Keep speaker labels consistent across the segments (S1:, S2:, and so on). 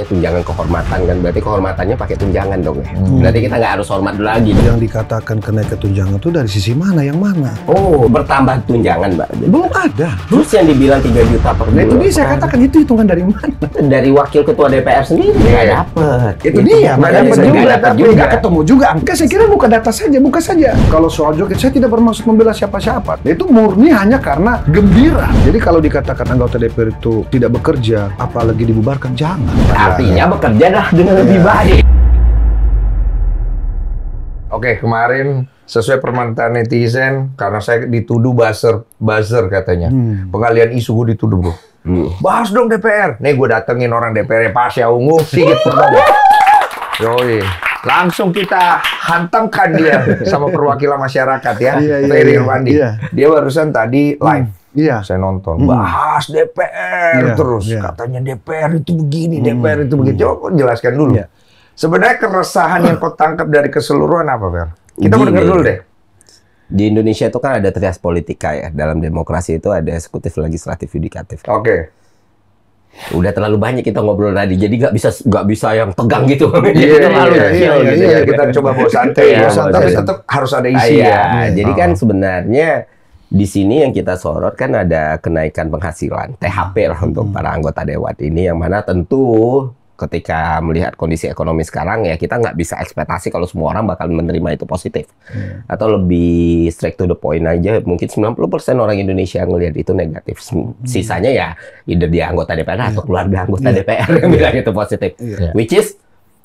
S1: pakai tunjangan kehormatan kan, berarti kehormatannya pakai tunjangan dong ya. Berarti kita nggak harus hormat lagi.
S2: Yang dikatakan kenaikan tunjangan itu dari sisi mana, yang mana?
S1: Oh, bertambah tunjangan, Mbak.
S2: Belum ada.
S1: Terus yang dibilang 3 juta per bulan.
S2: Itu dia saya katakan, itu hitungan dari mana?
S1: Dari wakil ketua DPR sendiri nggak dapet.
S2: Itu dia, nggak dapet juga, tapi nggak ketemu juga. Enggak, saya kira buka data saja, buka saja. Kalau soal joget, saya tidak bermaksud membela siapa-siapa. Itu murni hanya karena gembira. Jadi kalau dikatakan anggota DPR itu tidak bekerja, apalagi dibubarkan, jangan.
S1: Artinya bekerja dah dengan lebih baik.
S3: Oke, kemarin sesuai permintaan netizen, karena saya dituduh buzzer katanya. Pengalian isu gue dituduh, bro. Bahas dong DPR. Nih gue datengin orang DPR, Pasha Ungu, Sigit Purnomo. Yoi. Langsung kita hantamkan dia sama perwakilan masyarakat ya. Ferry Irwandi. Dia barusan tadi live. Saya nonton. Bahas DPR terus. Katanya DPR itu begini, DPR itu begitu. Coba jelaskan dulu. Sebenarnya keresahan yang kau tangkap dari keseluruhan apa, Fer? Kita mau dengar dulu deh.
S1: Di Indonesia itu kan ada trias politika ya. Dalam demokrasi itu ada eksekutif, legislatif, yudikatif.
S3: Oke.
S1: Udah terlalu banyak kita ngobrol tadi, jadi nggak bisa yang tegang gitu.
S3: Iya. Kita coba bawa santai ya. Tapi tetap harus ada isi ya.
S1: Jadi kan sebenarnya di sini yang kita sorot kan ada kenaikan penghasilan THP lah untuk para anggota dewan ini, yang mana tentu ketika melihat kondisi ekonomi sekarang ya kita nggak bisa ekspektasi kalau semua orang bakal menerima itu positif. Atau lebih straight to the point aja, mungkin 90% orang Indonesia yang ngelihat itu negatif. Sisanya ya either dia anggota DPR atau keluarga anggota DPR yang bilang itu positif. Which is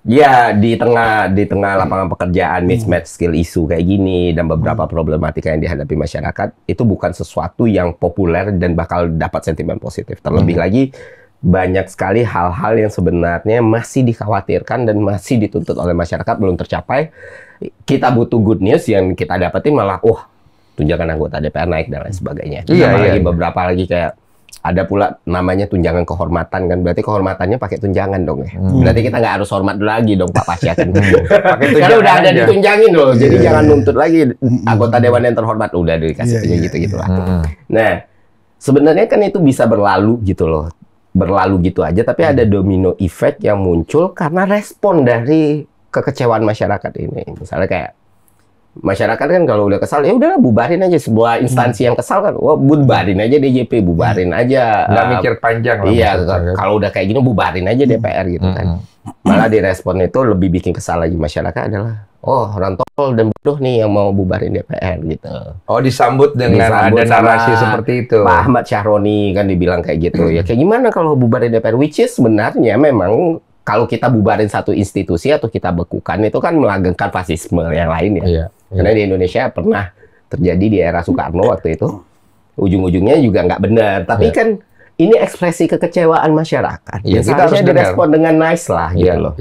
S1: ya di tengah lapangan pekerjaan, mismatch skill issue kayak gini dan beberapa problematika yang dihadapi masyarakat, itu bukan sesuatu yang populer dan bakal dapat sentimen positif. Terlebih lagi banyak sekali hal-hal yang sebenarnya masih dikhawatirkan dan masih dituntut oleh masyarakat belum tercapai. Kita butuh good news, yang kita dapetin malah tunjangan anggota DPR naik dan lain sebagainya. Beberapa lagi kayak ada pula namanya tunjangan kehormatan kan, berarti kehormatannya pakai tunjangan dong ya. Berarti kita nggak harus hormat lagi dong Pak Pasha kan. Karena udah ada ditunjangin loh. Jadi jangan nuntut lagi anggota dewan yang terhormat, udah dikasih gitu-gitu lah. Nah, sebenarnya kan itu bisa berlalu gitu loh. Berlalu gitu aja, tapi ada domino effect yang muncul karena respon dari kekecewaan masyarakat ini. Misalnya kayak masyarakat kan kalau udah kesal, ya udahlah bubarin aja sebuah instansi yang kesal kan, bubarin aja DJP, bubarin aja.
S3: Nggak mikir panjang lah.
S1: Iya, kalau udah kayak gini bubarin aja DPR gitu kan. Malah direspon itu lebih bikin kesal lagi masyarakat adalah, orang tol dan bodoh nih yang mau bubarin DPR gitu.
S3: Oh, disambut dengan ada narasi seperti itu.
S1: Pak Ahmad Syahroni kan dibilang kayak gitu. Ya kayak gimana kalau bubarin DPR? Which is sebenarnya memang kalau kita bubarin satu institusi atau kita bekukan itu kan melanggengkan fasisme yang lain ya. Karena di Indonesia pernah terjadi di era Soekarno waktu itu. Ujung-ujungnya juga nggak benar. Tapi kan ini ekspresi kekecewaan masyarakat. Ya, kita harus direspon dengan nice lah gitu loh.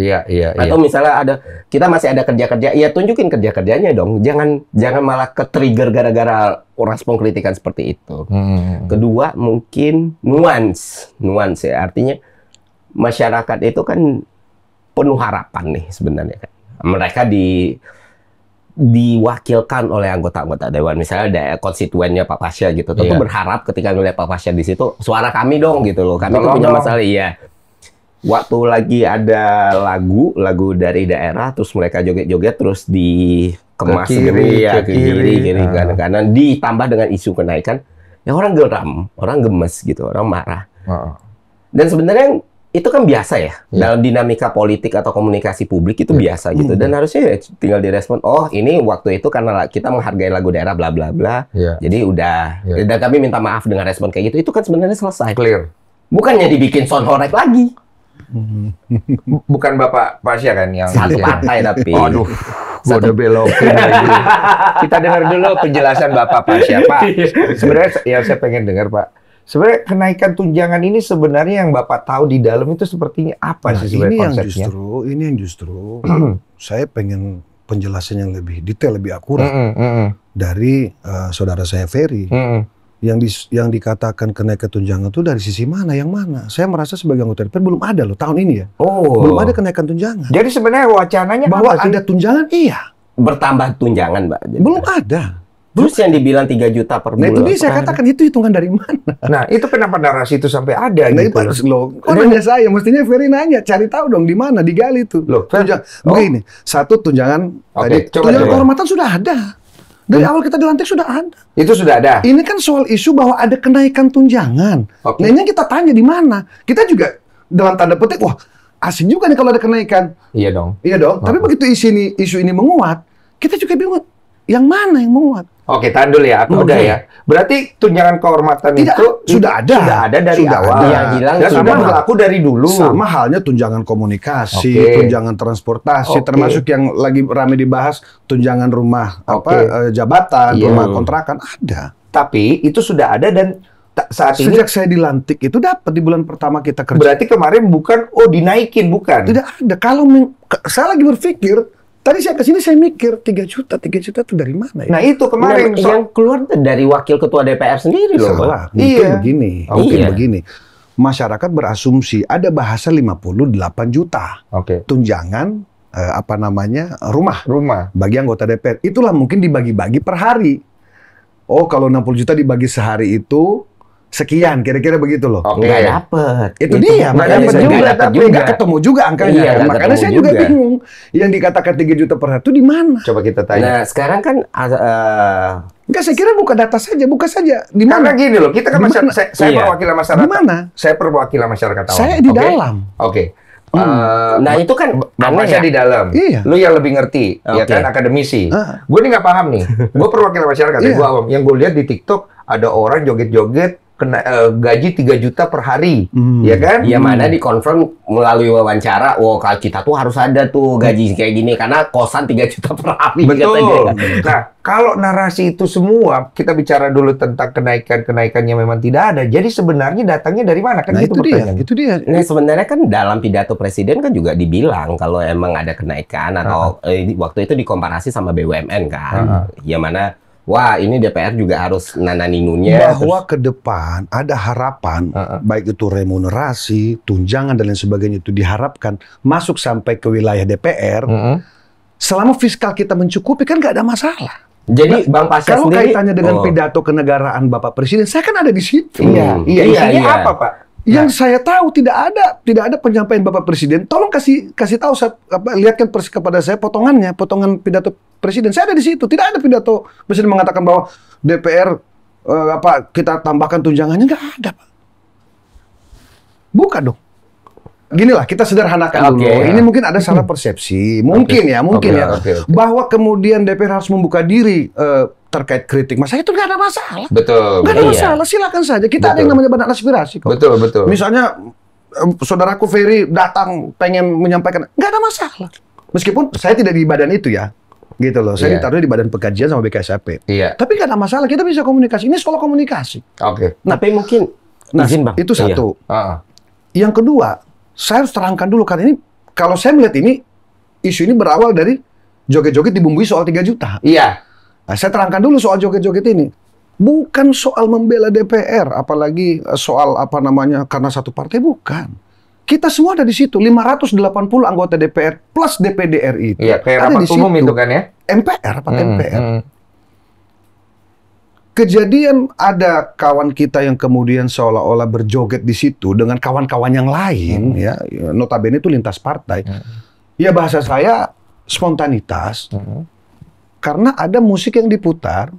S1: Atau misalnya kita masih ada kerja-kerja, ya tunjukin kerja-kerjanya dong. Jangan malah ke-trigger gara-gara respon kritikan seperti itu. Kedua mungkin nuance ya. Artinya masyarakat itu kan penuh harapan nih sebenarnya kan. Mereka diwakilkan oleh anggota-anggota dewan, misalnya ada konstituennya Pak Pasha gitu, tentu berharap ketika ngeliat Pak Pasha di situ, suara kami dong gitu loh, kami tuh punya masalah. Waktu lagi ada lagu dari daerah, terus mereka joget-joget, terus dikemas ke kiri, kanan, ditambah dengan isu kenaikan, ya orang geram, orang gemes gitu, orang marah. Dan sebenarnya itu kan biasa ya, dalam dinamika politik atau komunikasi publik itu biasa gitu, dan harusnya ya tinggal direspon, ini waktu itu karena kita menghargai lagu daerah bla bla bla, jadi udah, dan kami minta maaf dengan respon kayak gitu, itu kan sebenarnya selesai.
S3: Clear.
S1: Bukannya dibikin sound horek lagi.
S3: Bukan Bapak Pasha kan yang
S1: satu partai tapi.
S3: Aduh, udah belokin lagi. Kita dengar dulu penjelasan Bapak Pasha, Pak. Sebenarnya ya saya pengen dengar, Pak. Sebenarnya kenaikan tunjangan ini sebenarnya yang Bapak tahu di dalam itu sepertinya apa sih sebenarnya konsepnya?
S2: Ini yang justru saya pengen penjelasan yang lebih detail, lebih akurat dari saudara saya Ferry. Yang dikatakan kenaikan tunjangan itu dari sisi mana, yang mana? Saya merasa sebagai anggota DPR belum ada loh tahun ini ya. Belum ada kenaikan tunjangan.
S3: Jadi sebenarnya wacananya
S2: bahwa ada tunjangan,
S1: bertambah tunjangan, Mbak.
S2: Belum ada.
S1: Terus yang dibilang 3 juta per
S2: Nah
S1: bulan.
S2: itu dia saya katakan, itu hitungan dari mana?
S3: Nah, itu kenapa narasi itu sampai ada
S2: Nah
S3: gitu
S2: itu loh, kok nanya saya, mestinya Ferry nanya, cari tahu dong di mana, digali tuh.
S3: Loh, Fer,
S2: Begini, satu tunjangan tadi,
S3: coba,
S2: tunjangan
S3: coba.
S2: kehormatan sudah ada. Dari awal kita dilantik sudah ada.
S3: Itu sudah ada.
S2: Ini kan soal isu bahwa ada kenaikan tunjangan.
S3: Oke.
S2: Nah ini yang kita tanya di mana? Kita juga dalam tanda petik, wah asing juga nih kalau ada kenaikan.
S3: Iya dong.
S2: Iya dong. Tapi begitu isu ini menguat, kita juga bingung, yang mana yang menguat?
S3: Oke, tahan dulu ya. Atau udah ya. Berarti tunjangan kehormatan
S2: Tidak,
S3: itu
S2: sudah ada.
S3: Sudah ada dari
S2: Sudah
S3: awal.
S2: ada.
S1: Iya, bilang
S3: Dan sudah
S1: sudah.
S3: berlaku dari dulu.
S2: Sama halnya tunjangan komunikasi,
S3: Oke.
S2: tunjangan transportasi,
S3: Oke.
S2: termasuk yang lagi ramai dibahas tunjangan rumah
S3: Oke.
S2: jabatan,
S3: Iya.
S2: rumah kontrakan ada.
S3: Tapi itu sudah ada dan saat ini
S2: Sejak saya dilantik itu dapat di bulan pertama kita kerja.
S3: berarti kemarin bukan dinaikin bukan.
S2: Tidak ada. Kalau saya lagi berpikir, tadi saya kesini saya mikir 3 juta itu dari mana ya?
S3: Nah, itu kemarin
S1: yang keluar dari wakil ketua DPR sendiri loh, Bang.
S2: Salah. Mungkin
S3: Iya.
S2: begini.
S1: Oh,
S2: Mungkin
S1: iya.
S2: begini. Masyarakat berasumsi ada bahasa 58 juta
S3: Oke.
S2: tunjangan rumah
S3: Rumah.
S2: bagi anggota DPR. Itulah mungkin dibagi-bagi per hari. Oh, kalau 60 juta dibagi sehari itu sekian, kira-kira begitu loh.
S3: Oke.
S1: Nggak dapet.
S2: Itu dia,
S3: Nggak
S2: makanya
S3: dapet
S2: saya
S3: juga,
S2: nggak
S3: tapi
S2: nggak
S3: nggak-
S2: ketemu juga angkanya.
S1: Iya, nggak
S2: Makanya
S1: ketemu
S2: saya juga
S1: juga.
S2: bingung. Yang dikatakan 3 juta per hari itu di mana?
S3: Coba kita tanya.
S1: Nah, sekarang kan
S2: Enggak, saya kira buka data saja, buka saja. Di
S3: Karena
S2: mana?
S3: gini loh, kita kan
S2: Di mana?
S3: saya
S1: Iya.
S3: perwakilan masyarakat.
S2: Di mana?
S3: Saya perwakilan masyarakat awam.
S2: Saya di
S3: Oke?
S2: dalam.
S3: Oke.
S1: nah itu kan
S3: Bapak
S1: aneh
S3: saya
S1: ya.
S3: di dalam.
S2: Iya.
S3: Lu yang lebih ngerti, ya
S1: Oke.
S3: kan, akademisi.
S2: Ah.
S3: Gue nih nggak paham nih. Gue perwakilan masyarakat,
S2: Iya.
S3: gue awam. Yang gue lihat di TikTok ada orang joget-joget kena gaji 3 juta per hari, ya kan?
S1: Yang mana dikonfirm melalui wawancara, kalau kita tuh harus ada tuh gaji kayak gini karena kosan 3 juta per hari
S3: Betul.
S1: katanya.
S3: Nah, kalau narasi itu semua, kita bicara dulu tentang kenaikan-kenaikan yang memang tidak ada. Jadi sebenarnya datangnya dari mana? Kan
S2: Nah,
S3: itu
S2: itu dia,
S3: pertanyaannya.
S2: itu dia.
S1: Nah, sebenarnya kan dalam pidato presiden kan juga dibilang kalau emang ada kenaikan atau waktu itu dikomparasi sama BUMN kan. Yang mana wah ini DPR juga harus nananingunya.
S2: Bahwa ke depan ada harapan, baik itu remunerasi, tunjangan dan lain sebagainya itu diharapkan masuk sampai ke wilayah DPR. Selama fiskal kita mencukupi kan nggak ada masalah.
S1: Jadi Bang Pasya
S2: Kalau
S1: sendiri
S2: kaitannya dengan pidato kenegaraan Bapak Presiden, saya kan ada di situ.
S3: Iya, isinya apa, Pak?
S2: Yang saya tahu tidak ada penyampaian Bapak Presiden. Tolong kasih tahu lihatkan kepada saya potongan pidato Presiden. Saya ada di situ. Tidak ada pidato Presiden mengatakan bahwa DPR kita tambahkan tunjangannya, nggak ada, Pak. Buka dong. Ginilah kita sederhanakan dulu.
S1: Oke.
S2: Ini mungkin ada salah persepsi, mungkin ya,
S3: Oke.
S2: bahwa kemudian DPR harus membuka diri terkait kritik. Masa itu nggak ada masalah.
S3: Betul.
S2: Nggak ada
S1: Iya.
S2: masalah, silakan saja. Kita ada yang namanya badan aspirasi kok.
S3: Betul, betul.
S2: Misalnya saudaraku Ferry datang pengen menyampaikan, nggak ada masalah. Meskipun saya tidak di badan itu ya, gitu loh. Saya
S3: Iya.
S2: ditaruh di badan pengkajian sama BKSAP.
S3: Iya.
S2: Tapi nggak ada masalah, kita bisa komunikasi. Ini soal komunikasi.
S3: Oke.
S1: tapi mungkin izin Bang.
S2: Itu satu.
S3: Ah.
S2: Yang kedua, saya harus terangkan dulu karena ini kalau saya melihat ini isu ini berawal dari joget-joget dibumbui soal 3 juta.
S3: Iya.
S2: Nah, saya terangkan dulu soal joget-joget ini. Bukan soal membela DPR, apalagi soal karena satu partai, bukan. Kita semua ada di situ, 580 anggota DPR plus DPD RI itu.
S3: Iya, kayak
S2: ada
S3: rapat
S2: di
S3: umum
S2: situ.
S3: itu kan ya?
S2: MPR, rapat MPR. Kejadian ada kawan kita yang kemudian seolah-olah berjoget di situ dengan kawan-kawan yang lain, ya, notabene itu lintas partai. Ya bahasa saya spontanitas, karena ada musik yang diputar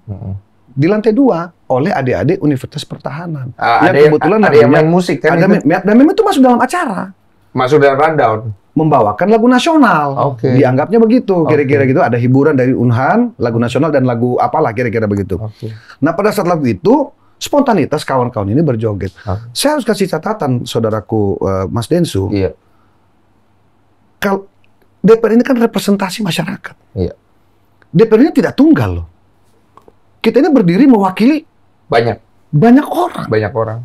S2: di lantai 2 oleh adik-adik Universitas Pertahanan.
S3: Ada yang main musik kan?
S2: Dan memang itu masuk dalam acara.
S3: Masuk dalam rundown.
S2: Membawakan lagu nasional.
S3: Oke.
S2: Dianggapnya begitu, kira-kira gitu. Ada hiburan dari Unhan, lagu nasional dan lagu apalah kira-kira begitu.
S3: Oke.
S2: Nah, pada saat lagu itu, spontanitas kawan-kawan ini berjoget. Saya harus kasih catatan, saudaraku Mas Densu.
S3: Iya.
S2: Kalau DPR ini kan representasi masyarakat.
S3: Iya.
S2: DPR ini tidak tunggal loh. Kita ini berdiri mewakili banyak orang.
S3: Banyak orang.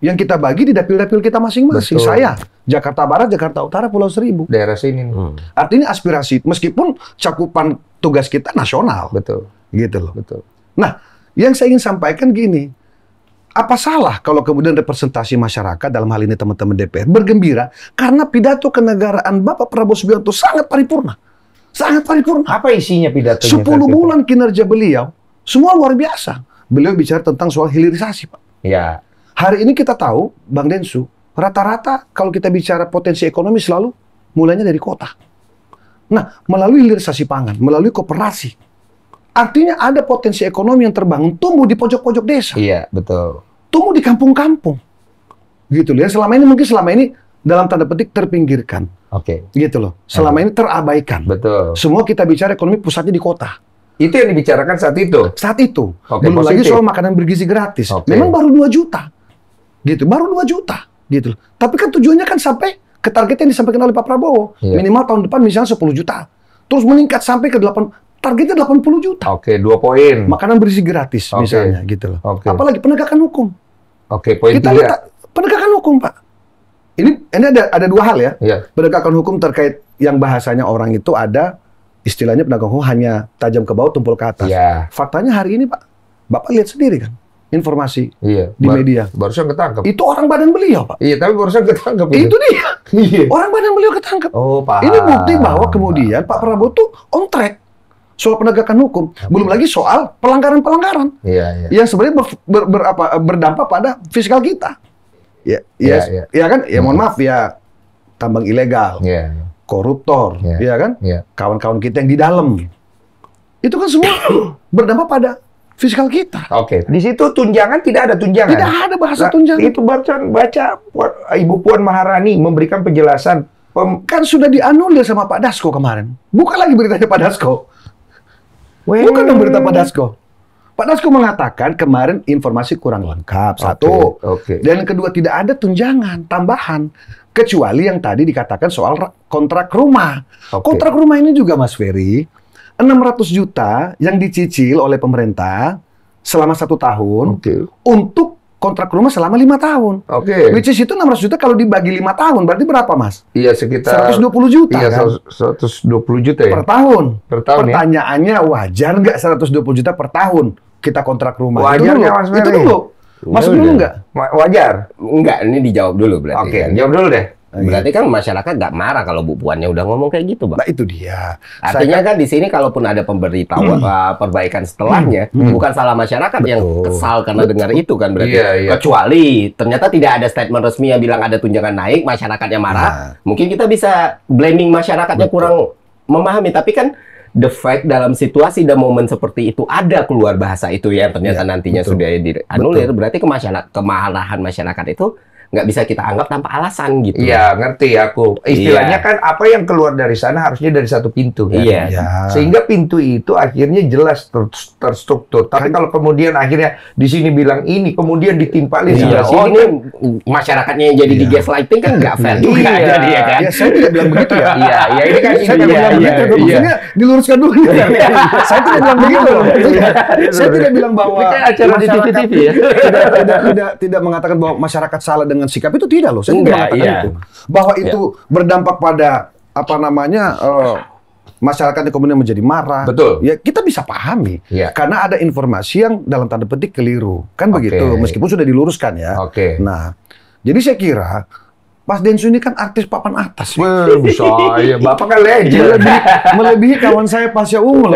S2: Yang kita bagi di dapil-dapil kita masing-masing.
S3: Betul.
S2: Saya, Jakarta Barat, Jakarta Utara, Pulau Seribu.
S3: Daerah sini nih.
S2: Artinya aspirasi, meskipun cakupan tugas kita nasional.
S3: Betul.
S2: Gitu loh.
S3: Betul.
S2: Nah, yang saya ingin sampaikan gini. Apa salah kalau kemudian representasi masyarakat, dalam hal ini teman-teman DPR, bergembira karena pidato kenegaraan Bapak Prabowo Subianto sangat paripurna. Sangat paripurna.
S3: Apa isinya pidatonya?
S2: 10 bulan kinerja beliau, semua luar biasa. Beliau bicara tentang soal hilirisasi, Pak.
S3: Ya.
S2: Hari ini kita tahu, Bang Densu, rata-rata kalau kita bicara potensi ekonomi selalu mulainya dari kota. Nah, melalui hilirisasi pangan, melalui koperasi, artinya ada potensi ekonomi yang terbangun, tumbuh di pojok-pojok desa.
S3: Iya, betul.
S2: Tumbuh di kampung-kampung. Gitu loh. Selama ini dalam tanda petik terpinggirkan.
S3: Oke.
S2: Gitu loh. Selama ini terabaikan.
S3: Betul.
S2: Semua kita bicara ekonomi pusatnya di kota.
S3: Itu yang dibicarakan saat itu.
S2: Saat itu.
S3: Oke,
S2: Belum lagi
S3: positif.
S2: soal makanan bergizi gratis.
S3: Oke.
S2: Memang baru 2 juta. Gitu, baru 2 juta. Gitu loh. Tapi kan tujuannya kan sampai ke target yang disampaikan oleh Pak Prabowo.
S3: Iya.
S2: Minimal tahun depan misalnya 10 juta. Terus meningkat sampai ke 8, targetnya 80 juta.
S3: Oke, 2 poin.
S2: Makanan bergizi gratis
S3: Oke.
S2: misalnya gitu loh.
S3: Oke.
S2: Apalagi penegakan hukum.
S3: Oke, poin
S2: Kita
S3: 3.
S2: lihat penegakan hukum, Pak. Ini ada 2 hal ya.
S3: Iya.
S2: Penegakan hukum terkait yang bahasanya orang itu ada istilahnya penegakan hukum hanya tajam ke bawah, tumpul ke atas.
S3: Iya.
S2: Faktanya hari ini, Pak, Bapak lihat sendiri kan informasi
S3: Iya.
S2: di media.
S3: Barusan ketangkep.
S2: Itu orang badan beliau, Pak.
S3: Iya, tapi barusan ketangkep
S2: Itu dia.
S3: Iya.
S2: Orang badan beliau ketangkep.
S3: Oh, paham.
S2: Ini bukti bahwa kemudian Pak Prabowo tuh on track soal penegakan hukum. Belum lagi soal pelanggaran-pelanggaran
S3: Iya, iya.
S2: yang sebenarnya berdampak pada fiskal kita. Ya,
S3: Iya,
S2: ya,
S3: iya.
S2: ya kan? Ya mohon maaf ya, tambang ilegal,
S3: Iya.
S2: koruptor,
S3: Iya.
S2: ya kan?
S3: Iya.
S2: Kawan-kawan kita yang di dalam. Itu kan semua berdampak pada fiskal kita.
S3: Oke. Di situ tunjangan tidak ada tunjangan.
S2: Tidak ada bahasa
S3: Nah,
S2: tunjangan.
S3: Itu baca Ibu Puan Maharani memberikan penjelasan.
S2: Kan sudah dianulir sama Pak Dasko kemarin. Bukan lagi beritanya Pak Dasko. Bukan dong berita Pak Dasko. Pak Dasko mengatakan kemarin informasi kurang lengkap. Satu.
S3: Oke.
S2: Dan kedua, tidak ada tunjangan tambahan. Kecuali yang tadi dikatakan soal kontrak rumah.
S3: Oke.
S2: Kontrak rumah ini juga, Mas Ferry, 600 juta yang dicicil oleh pemerintah selama 1 tahun
S3: Oke.
S2: untuk kontrak rumah selama 5 tahun.
S3: Oke.
S2: Which is itu 600 juta kalau dibagi 5 tahun, berarti berapa, Mas?
S3: Iya, sekitar
S2: 120 juta
S3: Iya,
S2: kan?
S3: 120 juta ya.
S2: Per tahun.
S3: Per tahun ya.
S2: Pertanyaannya, wajar nggak 120 juta per tahun kita kontrak rumah?
S3: Wajar
S2: itu dulu.
S3: nggak, Mas
S2: Itu
S3: Ferry?
S2: dulu. Masuk dulu nggak?
S3: Wajar.
S1: Enggak, ini dijawab dulu berarti.
S3: Oke,
S1: kan?
S3: jawab dulu deh.
S1: Berarti kan masyarakat nggak marah kalau Bu Puannya udah ngomong kayak gitu, Bang.
S2: Nah itu dia.
S1: Artinya kan di sini kalaupun ada pemberitahuan perbaikan setelahnya, bukan salah masyarakat yang kesal karena dengar itu kan berarti.
S3: Iya, iya.
S1: Kecuali ternyata tidak ada statement resmi yang bilang ada tunjangan naik, masyarakatnya marah.
S2: Nah.
S1: Mungkin kita bisa blaming masyarakatnya kurang memahami, tapi kan the fact dalam situasi dan momen seperti itu ada keluar bahasa itu yang ternyata
S2: Iya,
S1: nantinya
S2: betul.
S1: sudah dianulir, berarti kemarahan masyarakat itu nggak bisa kita anggap tanpa alasan gitu.
S3: Iya, ngerti aku. Istilahnya
S1: Iya.
S3: kan apa yang keluar dari sana harusnya dari satu pintu kan.
S1: Iya.
S2: Ya.
S3: Sehingga pintu itu akhirnya jelas terstruktur. Tapi kalau kemudian akhirnya di sini bilang ini, kemudian ditimpalin
S1: Iya,
S3: sebelah sini
S1: oh ini
S3: kan.
S1: masyarakatnya yang jadi di gaslighting kan nggak fair juga
S3: Iya.
S1: jadi ya kan.
S2: Ya, saya tidak bilang begitu ya.
S3: Iya, iya ini kan
S2: Saya tidak bilang begitu. Maksudnya diluruskan dulu. Saya tidak bilang begitu. Saya tidak bilang bahwa
S3: Ini kayak acara di
S2: masyarakat
S3: TV ya.
S2: tidak mengatakan bahwa masyarakat salah dengan sikap itu, tidak loh. Saya tidak
S1: Enggak,
S2: mengatakan
S1: iya.
S2: itu. Bahwa itu berdampak pada apa namanya masyarakat yang kemudian menjadi marah.
S3: Betul.
S2: Ya kita bisa pahami.
S3: Iya.
S2: Karena ada informasi yang dalam tanda petik keliru. Kan
S3: Oke.
S2: begitu. Meskipun sudah diluruskan ya.
S3: Oke.
S2: Nah, jadi saya kira Mas Densu ini kan artis papan atas.
S3: Saya, Bapak kan legend.
S2: Melebihi kawan saya Pasya Ungu.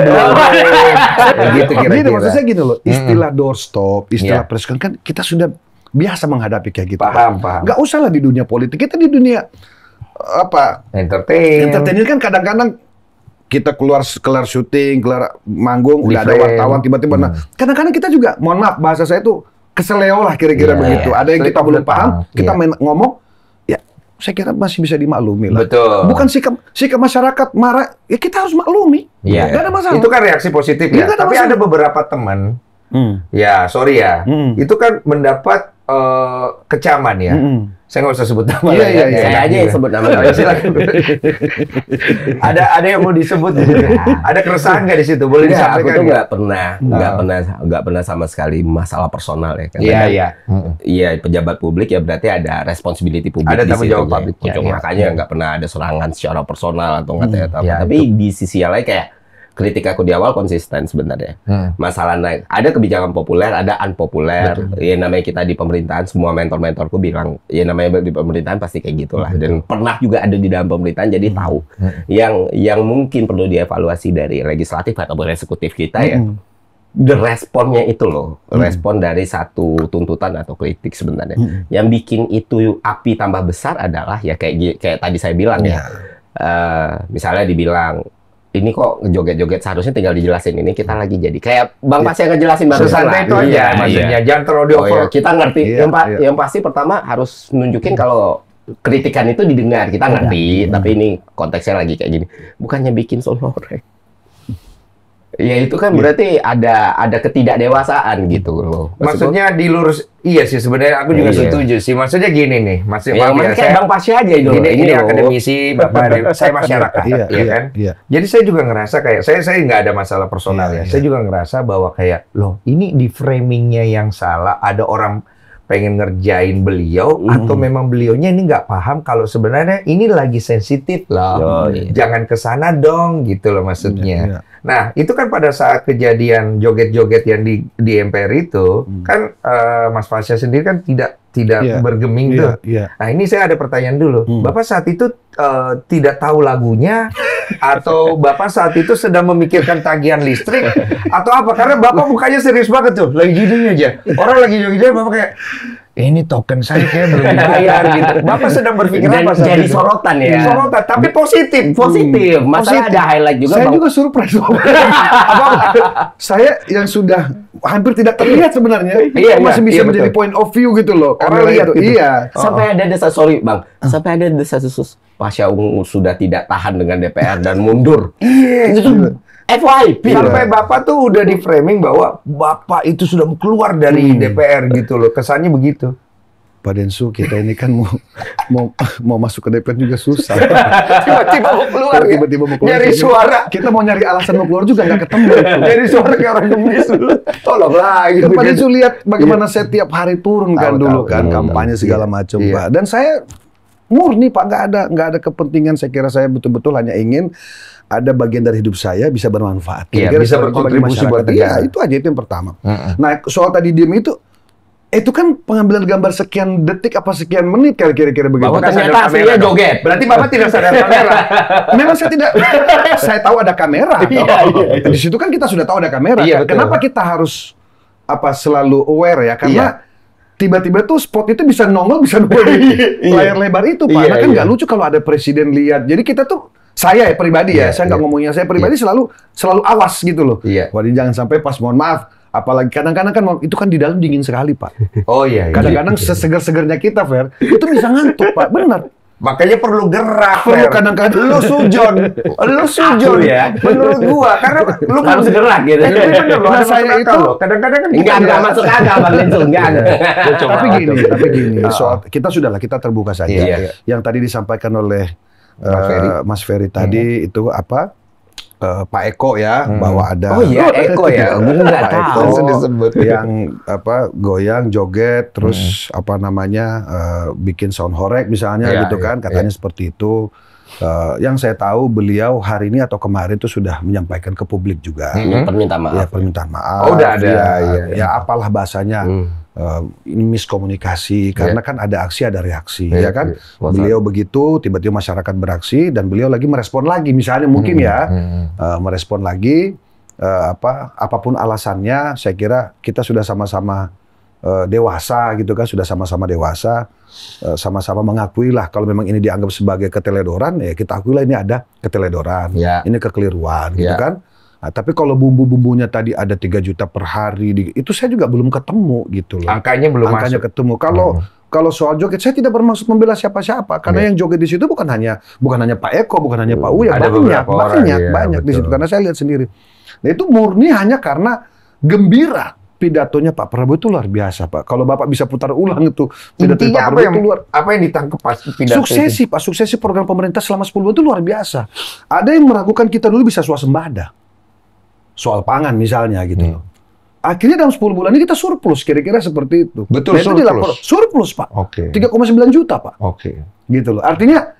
S3: Gitu kira-kira.
S2: Jadi maksud saya gini loh, istilah doorstop, istilah
S3: Iya.
S2: press con kan kita sudah biasa menghadapi kayak gitu.
S3: Paham, paham.
S2: Nggak usah lah di dunia politik, kita di dunia apa entertainment kan kadang-kadang kita keluar syuting, keluar manggung,
S3: Di
S2: udah ada
S3: frame.
S2: wartawan tiba-tiba. Nah, kadang-kadang kita juga, mohon maaf bahasa saya tuh keseleo lah kira-kira
S3: Iya,
S2: begitu.
S3: iya.
S2: Ada yang kita belum paham, kita
S3: Iya.
S2: main ngomong, ya saya kira masih bisa dimaklumi lah.
S3: Betul.
S2: Bukan sikap masyarakat marah, ya kita harus maklumi.
S1: Iya.
S2: Nggak ada masalah.
S3: Itu kan reaksi positif
S2: Iya,
S3: ya.
S2: nggak ada
S3: Tapi
S2: masalah.
S3: ada beberapa teman, ya sorry ya, itu kan mendapat kecaman ya. Saya nggak usah sebut nama.
S2: Iya,
S3: lah ya.
S2: iya, iya.
S1: Saya aja yang sebut nama.
S3: Ya, silakan. ada yang mau disebut di situ. Ada keresahan nggak di situ? Boleh
S1: Enggak, aku
S3: disampaikan
S1: tuh
S3: nggak?
S1: nggak pernah sama sekali masalah personal ya. Karena
S3: Iya,
S1: kan,
S3: iya.
S1: Iya, pejabat publik ya berarti ada responsibility publik
S3: Ada
S1: di
S3: tanggung
S1: situ.
S3: jawab
S1: ya.
S3: publik.
S1: Pucuk,
S3: Iya, iya.
S1: makanya nggak pernah ada serangan secara personal atau nggak apa.
S3: Iya,
S1: Tapi di sisi yang lain kayak kritik aku di awal konsisten sebenarnya. Masalah naik, ada kebijakan populer, ada unpopuler. Ya namanya kita di pemerintahan, semua mentor-mentorku bilang, ya namanya di pemerintahan pasti kayak gitulah. Dan pernah juga ada di dalam pemerintahan, jadi tahu. Yang mungkin perlu dievaluasi dari legislatif atau eksekutif kita ya. responnya itu loh, respon dari satu tuntutan atau kritik sebenarnya. Yang bikin itu api tambah besar adalah ya kayak tadi saya bilang ya. Misalnya dibilang ini kok joget-joget, seharusnya tinggal dijelasin, ini kita lagi jadi kayak Bang Pasya ngejelasin barusan
S3: Sesantai itu aja maksudnya, jangan terlalu di-over.
S1: Kita ngerti, yang pasti pertama harus nunjukin kalau kritikan itu didengar, kita ngerti, tapi ini konteksnya lagi kayak gini, bukannya bikin sonorek. Ya itu kan berarti ada ketidakdewasaan gitu loh.
S3: Maksudnya dilurus, iya sih sebenarnya aku juga setuju sih. Maksudnya gini nih, maksudnya
S1: kayak Bang Pasya aja itu.
S3: Ini akademisi, Bapak, saya masyarakat, ya kan. Jadi saya juga ngerasa kayak saya nggak ada masalah personal ya. Saya juga ngerasa bahwa kayak loh ini di framingnya yang salah. Ada orang pengen ngerjain beliau atau memang beliaunya ini nggak paham kalau sebenarnya ini lagi sensitif loh. Jangan kesana dong gitu loh maksudnya. Nah, itu kan pada saat kejadian joget-joget yang di MPR itu, kan Mas Pasya sendiri kan tidak bergeming tuh. Nah, ini saya ada pertanyaan dulu. Bapak saat itu tidak tahu lagunya, atau Bapak saat itu sedang memikirkan tagihan listrik, atau apa? Karena Bapak mukanya serius banget tuh, lagi gini aja. Orang lagi joget-joget, Bapak kayak, ini token saya kayak belum dibayar gitu. Bapak sedang berpikir apa saat
S1: jadi
S3: itu?
S1: sorotan ya.
S3: Sorotan, tapi positif.
S1: Masalah ada highlight juga.
S2: Saya juga surprise. Saya yang sudah hampir tidak terlihat sebenarnya, masih bisa menjadi point of view gitu loh. Karena lihat gitu.
S1: Sampai ada sorry Bang, sampai ada desas-desus Pasya Ungu sudah tidak tahan dengan DPR dan mundur. Itu FYP.
S3: Sampai Bapak tuh udah di framing bahwa Bapak itu sudah keluar dari DPR gitu loh. Kesannya begitu.
S2: Pak Densu, kita ini kan mau masuk ke DPR juga susah.
S3: Tiba-tiba mau keluar ya?
S2: Tiba-tiba mau keluar.
S3: Nyari suara.
S2: Kita mau nyari alasan mau keluar juga nggak ketemu.
S3: Nyari suara kayak orang gemis dulu. Tolonglah gitu.
S2: Pak Densu lihat bagaimana saya tiap hari turun kan dulu kan. Kampanye segala macam Pak. Dan saya murni Pak, nggak ada kepentingan. Saya kira saya betul-betul hanya ingin ada bagian dari hidup saya bisa bermanfaat.
S3: Bisa berkontribusi buat negara.
S2: Iya, itu aja, itu yang pertama. Nah, soal tadi diem itu kan pengambilan gambar sekian detik apa sekian menit kira-kira begitu.
S1: Bapak ternyata aslinya joget.
S3: Berarti Bapak tidak sadar kamera.
S2: Memang saya tidak. Saya tahu ada kamera. Di situ kan kita sudah tahu ada kamera. Kenapa kita harus selalu aware ya? Karena tiba-tiba tuh spot itu bisa nongol di layar lebar itu, Pak. Karena kan nggak lucu kalau ada presiden lihat. Jadi kita tuh, saya pribadi saya nggak ngomongnya, saya pribadi selalu awas gitu loh. Wah, jangan sampai pas mohon maaf, apalagi kadang-kadang kan itu kan di dalam dingin sekali Pak. Kadang-kadang seseger-segernya kita, Fer, itu bisa ngantuk Pak, benar.
S3: Makanya perlu gerak.
S2: Perlu kadang-kadang
S3: lu sujon ya. Menurut gua karena lu
S1: harus gerak gitu.
S3: Nah, saya itu kadang-kadang kan
S1: enggak masuk akal Bang Densu, enggak.
S2: Tapi gini, soal kita kita terbuka saja. Yang tadi disampaikan oleh Mas Ferry tadi itu Pak Eko ya, bahwa ada
S1: Eko ya, gue nggak tahu
S2: disebut yang goyang joget terus bikin sound horek misalnya gitu kan, katanya seperti itu. Yang saya tahu beliau hari ini atau kemarin itu sudah menyampaikan ke publik juga
S1: permintaan maaf.
S2: Permintaan maaf.
S3: Udah ada.
S2: Ya apalah bahasanya. Ini miskomunikasi karena kan ada aksi ada reaksi ya kan. Beliau begitu, tiba-tiba masyarakat beraksi dan beliau lagi merespon lagi misalnya mungkin merespon lagi apapun alasannya. Saya kira kita sudah sama-sama dewasa gitu kan, sudah sama-sama dewasa, sama-sama mengakui lah kalau memang ini dianggap sebagai keteledoran, ya kita akui lah ini ada keteledoran, ini kekeliruan gitu kan. Nah, tapi kalau bumbu-bumbunya tadi ada 3 juta per hari, itu saya juga belum ketemu gitu loh.
S3: Angkanya belum masuk.
S2: Ketemu. Kalau soal joget, saya tidak bermaksud membela siapa-siapa, karena yang joget di situ bukan hanya Pak Eko, bukan hanya Pak Uya, banyak di situ, karena saya lihat sendiri. Nah, itu murni hanya karena gembira. Pidatonya Pak Prabowo itu luar biasa, Pak. Kalau Bapak bisa putar ulang itu pidato Pak Prabowo itu
S3: apa yang ditangkap pas pidato
S2: suksesi itu? Pak, suksesi program pemerintah selama 10 bulan itu luar biasa. Ada yang meragukan kita dulu bisa swasembada. Soal pangan misalnya gitu loh. Akhirnya dalam 10 bulan ini kita surplus, kira-kira seperti itu.
S3: Betul,
S2: nah, itu surplus, Pak. 3,9 juta, Pak. Gitu loh. Artinya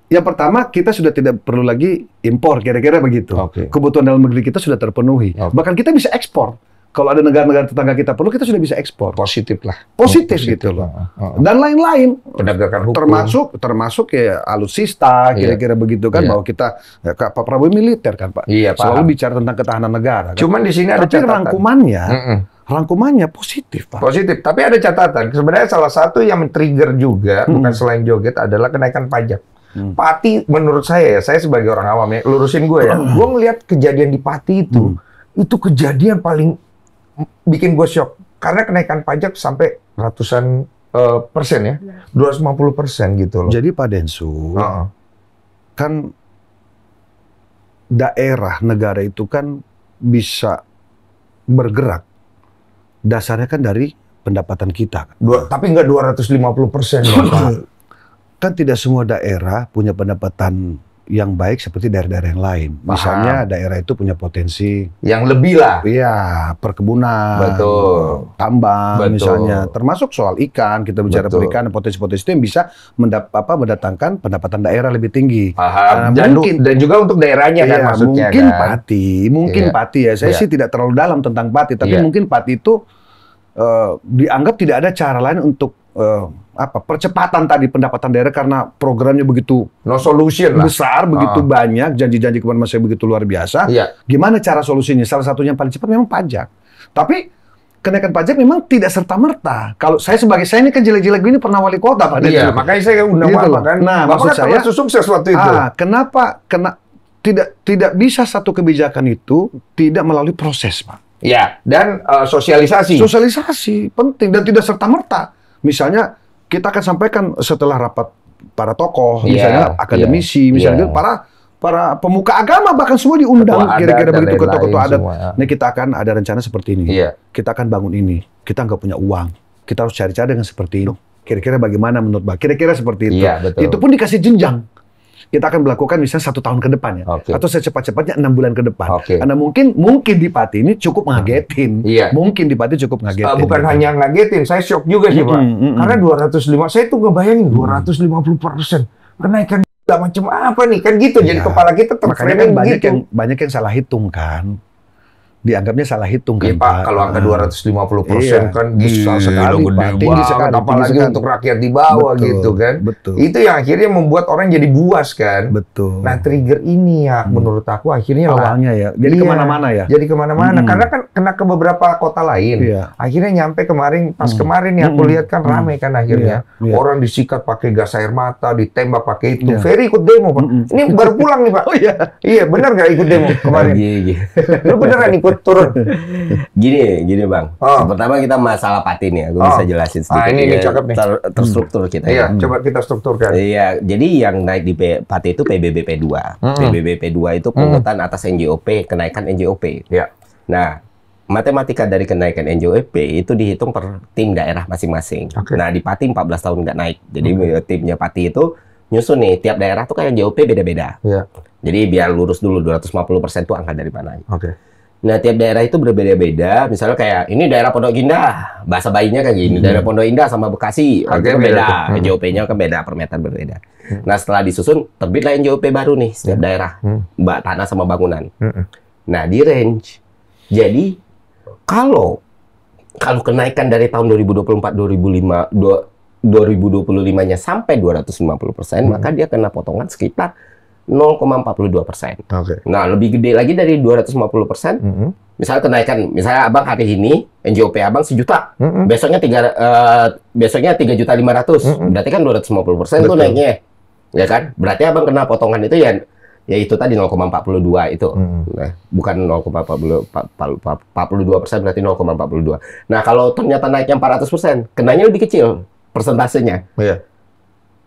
S2: yang pertama, kita sudah tidak perlu lagi impor, kira-kira begitu. Kebutuhan dalam negeri kita sudah terpenuhi. Bahkan kita bisa ekspor. kalau ada negara-negara tetangga kita perlu, kita sudah bisa ekspor.
S3: Positif lah.
S2: Positif gitu loh. Dan lain-lain.
S3: Penegakan hukum.
S2: Termasuk ya alutsista, kira-kira begitu kan, bahwa kita, ya, Pak Prabowo militer kan Pak.
S3: Iya,
S2: selalu
S3: paham.
S2: bicara tentang ketahanan negara. Kan?
S3: Cuman di sini ada
S2: Tapi
S3: catatan.
S2: rangkumannya positif Pak.
S3: Positif, tapi ada catatan. Sebenarnya salah satu yang men-trigger juga, bukan selain joget, adalah kenaikan pajak. Pati, menurut saya sebagai orang awam ya, lurusin gue ya, gue ngelihat kejadian di Pati itu kejadian paling bikin gue shock. Karena kenaikan pajak sampai ratusan persen ya, 250% gitu loh.
S2: Jadi Pak Densu, kan daerah negara itu kan bisa bergerak, dasarnya kan dari pendapatan kita.
S3: Tapi nggak 250%.
S2: Kan tidak semua daerah punya pendapatan yang baik seperti daerah-daerah yang lain. Misalnya daerah itu punya potensi
S3: yang lebih lah.
S2: Iya, perkebunan, tambang misalnya. Termasuk soal ikan, kita bicara perikanan, potensi-potensi itu yang bisa mendatangkan pendapatan daerah lebih tinggi.
S3: Paham. Dan juga untuk daerahnya kan maksudnya
S2: mungkin Pati ya. Saya sih tidak terlalu dalam tentang Pati, tapi mungkin Pati itu dianggap tidak ada cara lain untuk percepatan tadi pendapatan daerah karena programnya begitu besar, begitu banyak, janji-janji kepada masyarakat begitu luar biasa. Gimana cara solusinya? Salah satunya yang paling cepat memang pajak. Tapi kenaikan pajak memang tidak serta-merta. Kalau saya ini kan jelek-jelek ini pernah wali kota Pak.
S3: Iya, makanya saya undang Bapak kan.
S2: Nah, maksud saya
S3: sukses waktu itu.
S2: Kenapa tidak bisa satu kebijakan itu tidak melalui proses, Pak?
S3: Ya, dan sosialisasi.
S2: Sosialisasi penting dan tidak serta-merta. Misalnya kita akan sampaikan setelah rapat para tokoh, misalnya akademisi, misalnya para pemuka agama bahkan semua diundang kira-kira begitu, ketua-ketua adat. Nah, kita akan ada rencana seperti ini. Kita akan bangun ini. Kita nggak punya uang. Kita harus cari-cari dengan seperti ini. Kira-kira bagaimana menurut Mbak? Kira-kira seperti itu. Itu pun dikasih jenjang. Kita akan melakukan misalnya 1 tahun ke depan ya, atau secepat-cepatnya 6 bulan ke depan. Karena mungkin di Pati ini cukup ngagetin. Mungkin di Pati cukup ngagetin.
S3: Bukan hanya ngagetin, saya shock juga sih Pak. Karena 205, saya tuh ngebayangin 250% kenaikan macam apa nih kan gitu. Jadi kepala kita
S2: terframing begitu. Banyak yang salah hitung kan. Dianggapnya salah hitung kan,
S3: Pak. Kalau angka 250% kan
S2: besar sekali, Pak.
S3: Tinggi sekali, apalagi untuk rakyat di bawah gitu kan. Itu yang akhirnya membuat orang jadi buas kan. Nah, trigger ini ya menurut aku akhirnya
S2: awalnya ya. Jadi kemana-mana ya.
S3: Jadi kemana-mana karena kan kena ke beberapa kota lain. Akhirnya nyampe kemarin ya aku lihat kan ramai kan akhirnya. Orang disikat pakai gas air mata, ditembak pakai itu. Ferry ikut demo, Pak. Ini baru pulang nih, Pak. Iya, benar nggak ikut demo kemarin? Lu beneran ikut turun?
S1: Gini Bang. Pertama kita masalah Pati nih, aku bisa jelasin sedikit.
S3: Ini cakep nih.
S1: Terstruktur kita.
S3: Iya, coba kita strukturkan.
S1: Iya, jadi yang naik di Pati itu PBBP 2. PBBP 2 itu pungutan atas NJOP, kenaikan NJOP. Nah, matematika dari kenaikan NJOP itu dihitung per tim daerah masing-masing. Nah, di Pati 14 tahun nggak naik. Jadi timnya Pati itu nyusun nih, tiap daerah tuh kayak NJOP beda-beda. Jadi biar lurus dulu 250% itu angka dari mana. Nah, tiap daerah itu berbeda-beda. Misalnya kayak ini daerah Pondok Indah, bahasa bayinya kayak gini. Daerah Pondok Indah sama Bekasi, kan beda. NJOP-nya kan beda, per meter berbeda. Nah, setelah disusun, terbitlah NJOP baru nih setiap daerah, tanah sama bangunan. Nah, di range. Jadi kalau kenaikan dari tahun 2024-2025-nya sampai 250%, maka dia kena potongan sekitar 0,42%. Nah, lebih gede lagi dari 250%. Misalnya kenaikan, misalnya Abang hari ini NJOP Abang 1 juta, besoknya 3.500.000, berarti kan 250% itu naiknya, ya kan? Berarti Abang kena potongan itu ya itu tadi 0,42 itu. Nah, bukan 0,42%, berarti 0,42. Nah, kalau ternyata naiknya 400%, kenanya lebih kecil persentasenya.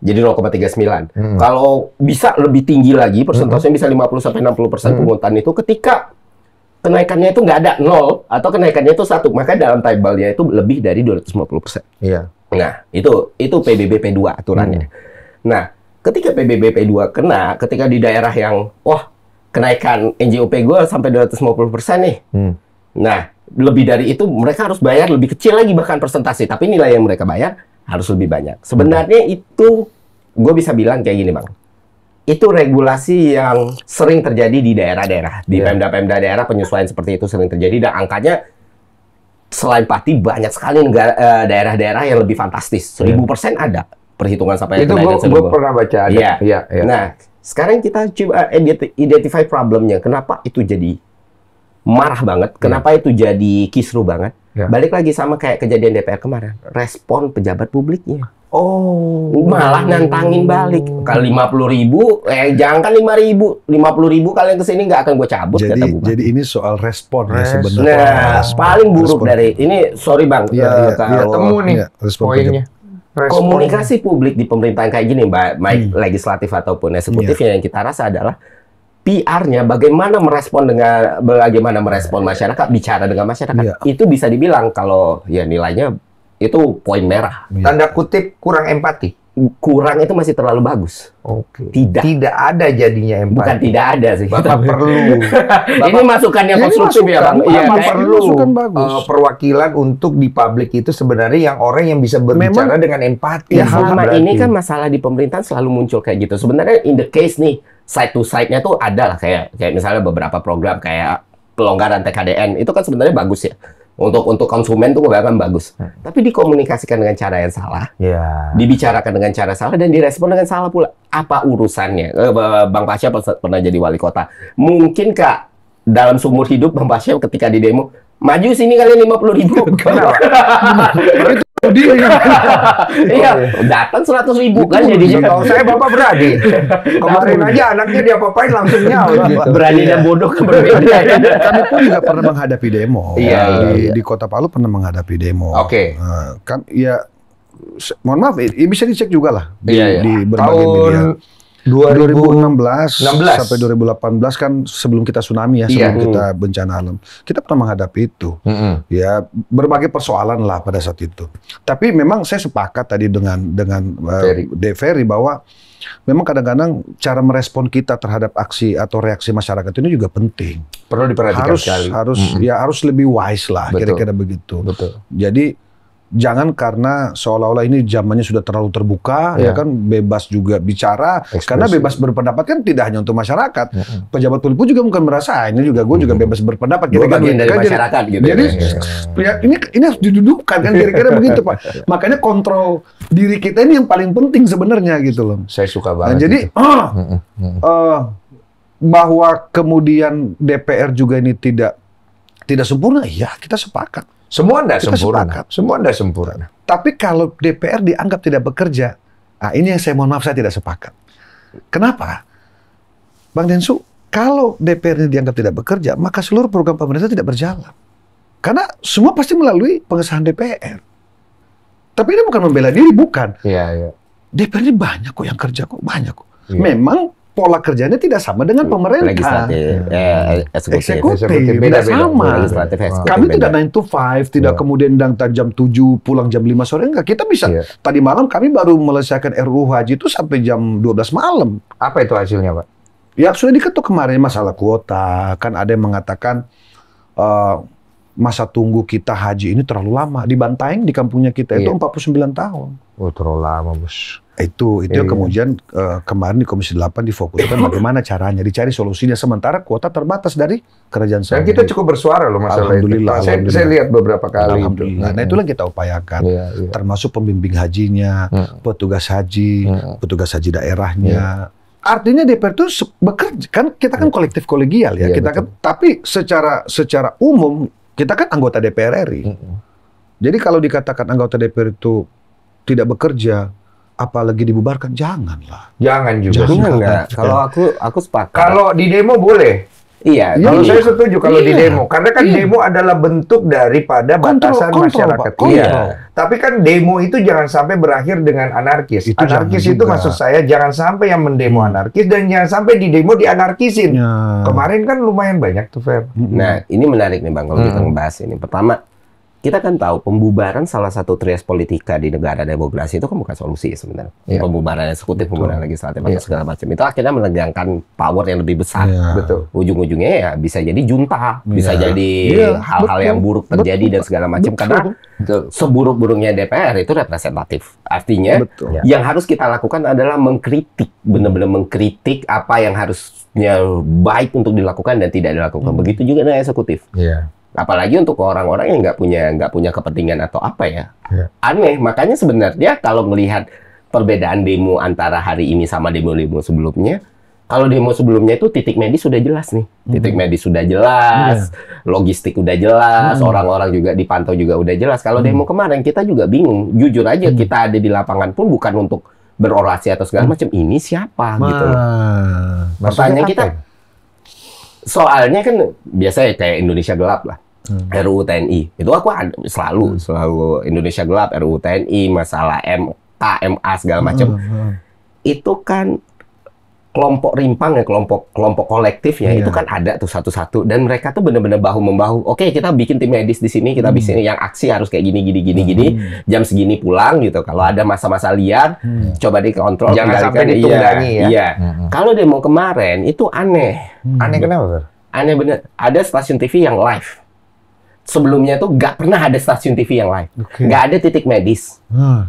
S1: Jadi 0,39. Kalau bisa lebih tinggi lagi, persentasenya bisa 50-60% pungutan itu ketika kenaikannya itu nggak ada 0 atau kenaikannya itu 1, maka dalam tabelnya itu lebih dari 250%. Nah, itu PBBP 2 aturannya. Nah, ketika PBBP 2 kena, ketika di daerah yang kenaikan NJOP gue sampai 250% nih. Nah, lebih dari itu mereka harus bayar lebih kecil lagi bahkan persentase, tapi nilai yang mereka bayar harus lebih banyak. Sebenarnya itu, gue bisa bilang kayak gini Bang, itu regulasi yang sering terjadi di daerah-daerah, di Pemda-Pemda daerah penyesuaian seperti itu sering terjadi, dan angkanya selain Pati banyak sekali daerah-daerah yang lebih fantastis. 1000% ada perhitungan sampai
S3: itu
S1: kenaikan
S3: gue pernah baca ada.
S1: Iya. Nah, sekarang kita coba identify problemnya. Kenapa itu jadi marah banget? Kenapa itu jadi kisruh banget? Balik lagi sama kayak kejadian DPR kemarin. Respon pejabat publiknya. Malah nantangin balik. Kalau 50.000, jangan kan 5.000. 50.000 kalian kesini nggak akan gue cabut, kata Bupat.
S2: Jadi ini soal respon ya sebenarnya.
S1: Nah, paling buruk dari ini, sorry Bang, kalau
S3: temu nih poinnya.
S1: Komunikasi publik di pemerintahan kayak gini, baik legislatif ataupun eksekutif, yang kita rasa adalah PR-nya bagaimana merespon masyarakat, bicara dengan masyarakat. Itu bisa dibilang kalau ya nilainya itu poin merah.
S3: Tanda kutip kurang empati.
S1: Kurang itu masih terlalu bagus. Tidak
S3: ada jadinya empati.
S1: Bukan tidak ada sih.
S3: Bapak perlu.
S1: Ini masukan yang konstruktif ya Bang.
S3: Iya,
S2: perlu
S3: perwakilan untuk di publik itu sebenarnya yang orang yang bisa berbicara dengan empati.
S1: Ya, selama ini kan masalah di pemerintahan selalu muncul kayak gitu. Sebenarnya in the case nih, side to side-nya tuh ada lah kayak misalnya beberapa program kayak pelonggaran TKDN itu kan sebenarnya bagus ya. Untuk konsumen tuh kebanyakan bagus. Tapi dikomunikasikan dengan cara yang salah. Dibicarakan dengan cara salah dan direspon dengan salah pula. Apa urusannya? Bang Pasha pernah jadi wali kota. Mungkin Kak, dalam seumur hidup Bang Pasha ketika di demo, maju sini kalian 50.000. Kenapa? Iya, datang 100.000 kan jadinya.
S3: Kalau saya Bapak berani. Kemarin aja anaknya dia apain langsung nyawa.
S1: Berani dan bodoh kan berbeda.
S2: Kami pun juga pernah menghadapi demo. Di Kota Palu pernah menghadapi demo. Kan ya, mohon maaf, bisa dicek juga lah di berbagai media. 2016 sampai 2018 kan sebelum kita tsunami ya, sebelum kita bencana alam, kita pernah menghadapi itu. Ya, berbagai persoalan lah pada saat itu. Tapi memang saya sepakat tadi dengan Ferry bahwa memang kadang-kadang cara merespon kita terhadap aksi atau reaksi masyarakat ini juga penting.
S3: Perlu diperhatikan sekali.
S2: Harus lebih wise lah, kira-kira begitu. Jadi jangan karena seolah-olah ini zamannya sudah terlalu terbuka, ya kan, bebas juga bicara. Karena bebas berpendapat kan tidak hanya untuk masyarakat. Pejabat publik pun juga mungkin merasa, ini juga gue juga bebas berpendapat.
S1: Gue bagian dari masyarakat gitu.
S2: Jadi ya, ini harus didudukkan kan, kira-kira begitu Pak. Makanya kontrol diri kita ini yang paling penting sebenarnya gitu loh.
S3: Saya suka banget.
S2: Jadi bahwa kemudian DPR juga ini tidak sempurna, ya kita sepakat.
S3: Semua tidak sempurna.
S2: Tapi kalau DPR dianggap tidak bekerja, ini yang saya mohon maaf, saya tidak sepakat. Kenapa? Bang Densu, kalau DPR ini dianggap tidak bekerja, maka seluruh program pemerintah tidak berjalan. Karena semua pasti melalui pengesahan DPR. Tapi ini bukan membela diri, bukan. DPR ini banyak kok yang kerja kok, banyak kok. Memang pola kerjanya tidak sama dengan pemerintah. Eksekutif tidak sama. Kami tidak 9 to 5, tidak kemudian jam 7 pulang jam 5 sore, enggak. Kita bisa. Tadi malam kami baru menyelesaikan RUU Haji itu sampai jam 12 malam.
S3: Apa itu hasilnya, Pak?
S2: Ya sudah diketuk kemarin masalah kuota. Kan ada yang mengatakan masa tunggu kita haji ini terlalu lama. Di Bantaeng, di kampungnya kita itu 49 tahun.
S3: Terlalu lama, Bos.
S2: Itu yang kemudian kemarin di Komisi 8 difokuskan bagaimana caranya, dicari solusinya, sementara kuota terbatas dari kerajaan Saudi.
S3: Dan kita cukup bersuara loh masalah itu. Saya lihat beberapa kali.
S2: Alhamdulillah. Nah, itulah yang kita upayakan. Termasuk pembimbing hajinya, petugas haji daerahnya. Artinya DPR itu bekerja, kan kita kan kolektif kolegial ya. Kita kan, tapi secara umum kita kan anggota DPR RI. Jadi kalau dikatakan anggota DPR itu tidak bekerja, apalagi dibubarkan, janganlah.
S3: Jangan juga.
S1: Jangan. Kalau aku sepakat.
S3: Kalau di demo boleh.
S1: Iya.
S3: Kalau saya setuju kalau di demo, karena kan demo adalah bentuk daripada batasan masyarakat. Tapi kan demo itu jangan sampai berakhir dengan anarkis. Anarkis itu maksud saya jangan sampai yang mendemo anarkis dan jangan sampai di demo dianarkisin. Kemarin kan lumayan banyak tuh, Fer.
S1: Nah, ini menarik nih Bang kalau kita ngebahas ini. Pertama, kita kan tahu pembubaran salah satu trias politika di negara demokrasi itu kan bukan solusi sebenarnya. Pembubaran eksekutif, pembubaran legislatif, atau segala macam. Itu akhirnya menegangkan power yang lebih besar. Ujung-ujungnya ya bisa jadi junta, bisa jadi hal-hal yang buruk terjadi dan segala macam. Karena seburuk-buruknya DPR itu representatif. Artinya yang harus kita lakukan adalah mengkritik, benar-benar mengkritik apa yang harusnya baik untuk dilakukan dan tidak dilakukan. Begitu juga dengan eksekutif. Apalagi untuk orang-orang yang nggak punya kepentingan atau apa ya. Aneh. Makanya sebenarnya kalau melihat perbedaan demo antara hari ini sama demo-demo sebelumnya, kalau demo sebelumnya itu titik medis sudah jelas nih. Titik medis sudah jelas, logistik udah jelas, orang-orang juga dipantau juga udah jelas. Kalau demo kemarin kita juga bingung. Jujur aja kita ada di lapangan pun bukan untuk berorasi atau segala macam. Ini siapa gitu loh. Pertanyaan kita, soalnya kan biasanya kayak Indonesia Gelap lah. RUU TNI. Itu aku selalu Indonesia Gelap, RUU TNI, masalah MK, MA segala macam. Itu kan kelompok rimpang ya, kelompok kolektifnya itu kan ada tuh satu-satu, dan mereka tuh benar-benar bahu-membahu. Oke, kita bikin tim medis di sini, kita bikin yang aksi harus kayak gini, jam segini pulang gitu. Kalau ada masa-masa liar, coba dikontrol.
S3: Jangan sampai ditunggangi ya.
S1: Iya. Kalau demo kemarin itu aneh.
S3: Aneh kenapa?
S1: Aneh bener. Ada stasiun TV yang live. Sebelumnya tuh nggak pernah ada stasiun TV yang live, nggak ada titik medis,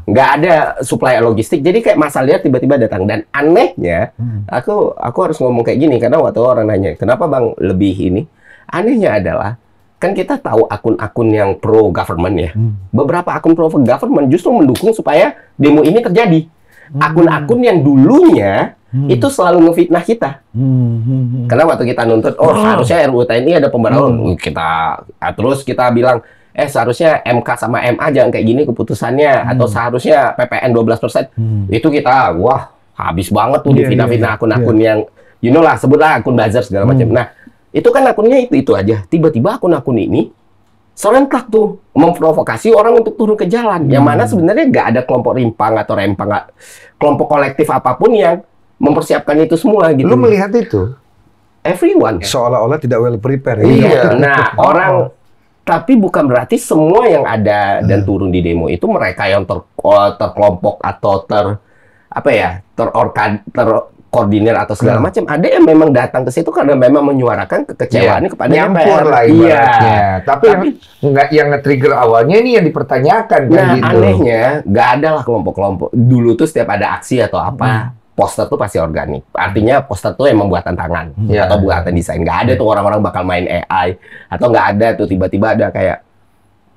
S1: nggak ada suplai logistik. Jadi kayak masa liar tiba-tiba datang. Dan anehnya, aku harus ngomong kayak gini karena waktu orang nanya, kenapa bang lebih ini? Anehnya adalah kan kita tahu akun-akun yang pro government ya, beberapa akun pro government justru mendukung supaya demo ini terjadi. Akun-akun yang dulunya itu selalu ngefitnah kita. Karena waktu kita nuntut, harusnya RUU TNI ada pembaruan, terus kita bilang, seharusnya MK sama MA jangan kayak gini keputusannya, atau seharusnya PPN 12%. Itu kita, wah habis banget tuh di fitnah-fitnah akun-akun yang, lah sebutlah akun buzzer segala macam. Nah, itu kan akunnya itu aja. Tiba-tiba akun-akun ini serentak tuh memprovokasi orang untuk turun ke jalan. Yang mana sebenarnya nggak ada kelompok rimpang atau kelompok kolektif apapun yang mempersiapkan itu semua gitu.
S3: Lu melihat itu?
S2: Everyone. Seolah-olah tidak well prepared.
S1: Iya. Nah, orang, tapi bukan berarti semua yang ada dan turun di demo itu mereka yang terkelompok atau terkoordinir atau segala macam. Ada yang memang datang ke situ karena memang menyuarakan kekecewaannya kepada
S3: nyampur lah ibaratnya. Tapi yang nge-trigger awalnya ini yang dipertanyakan kan gitu.
S1: Anehnya nggak ada lah kelompok-kelompok. Dulu tuh setiap ada aksi atau apa, poster tuh pasti organik. Artinya poster tuh emang buatan tangan atau buatan desain. Nggak ada tuh orang-orang bakal main AI, atau nggak ada tuh tiba-tiba ada kayak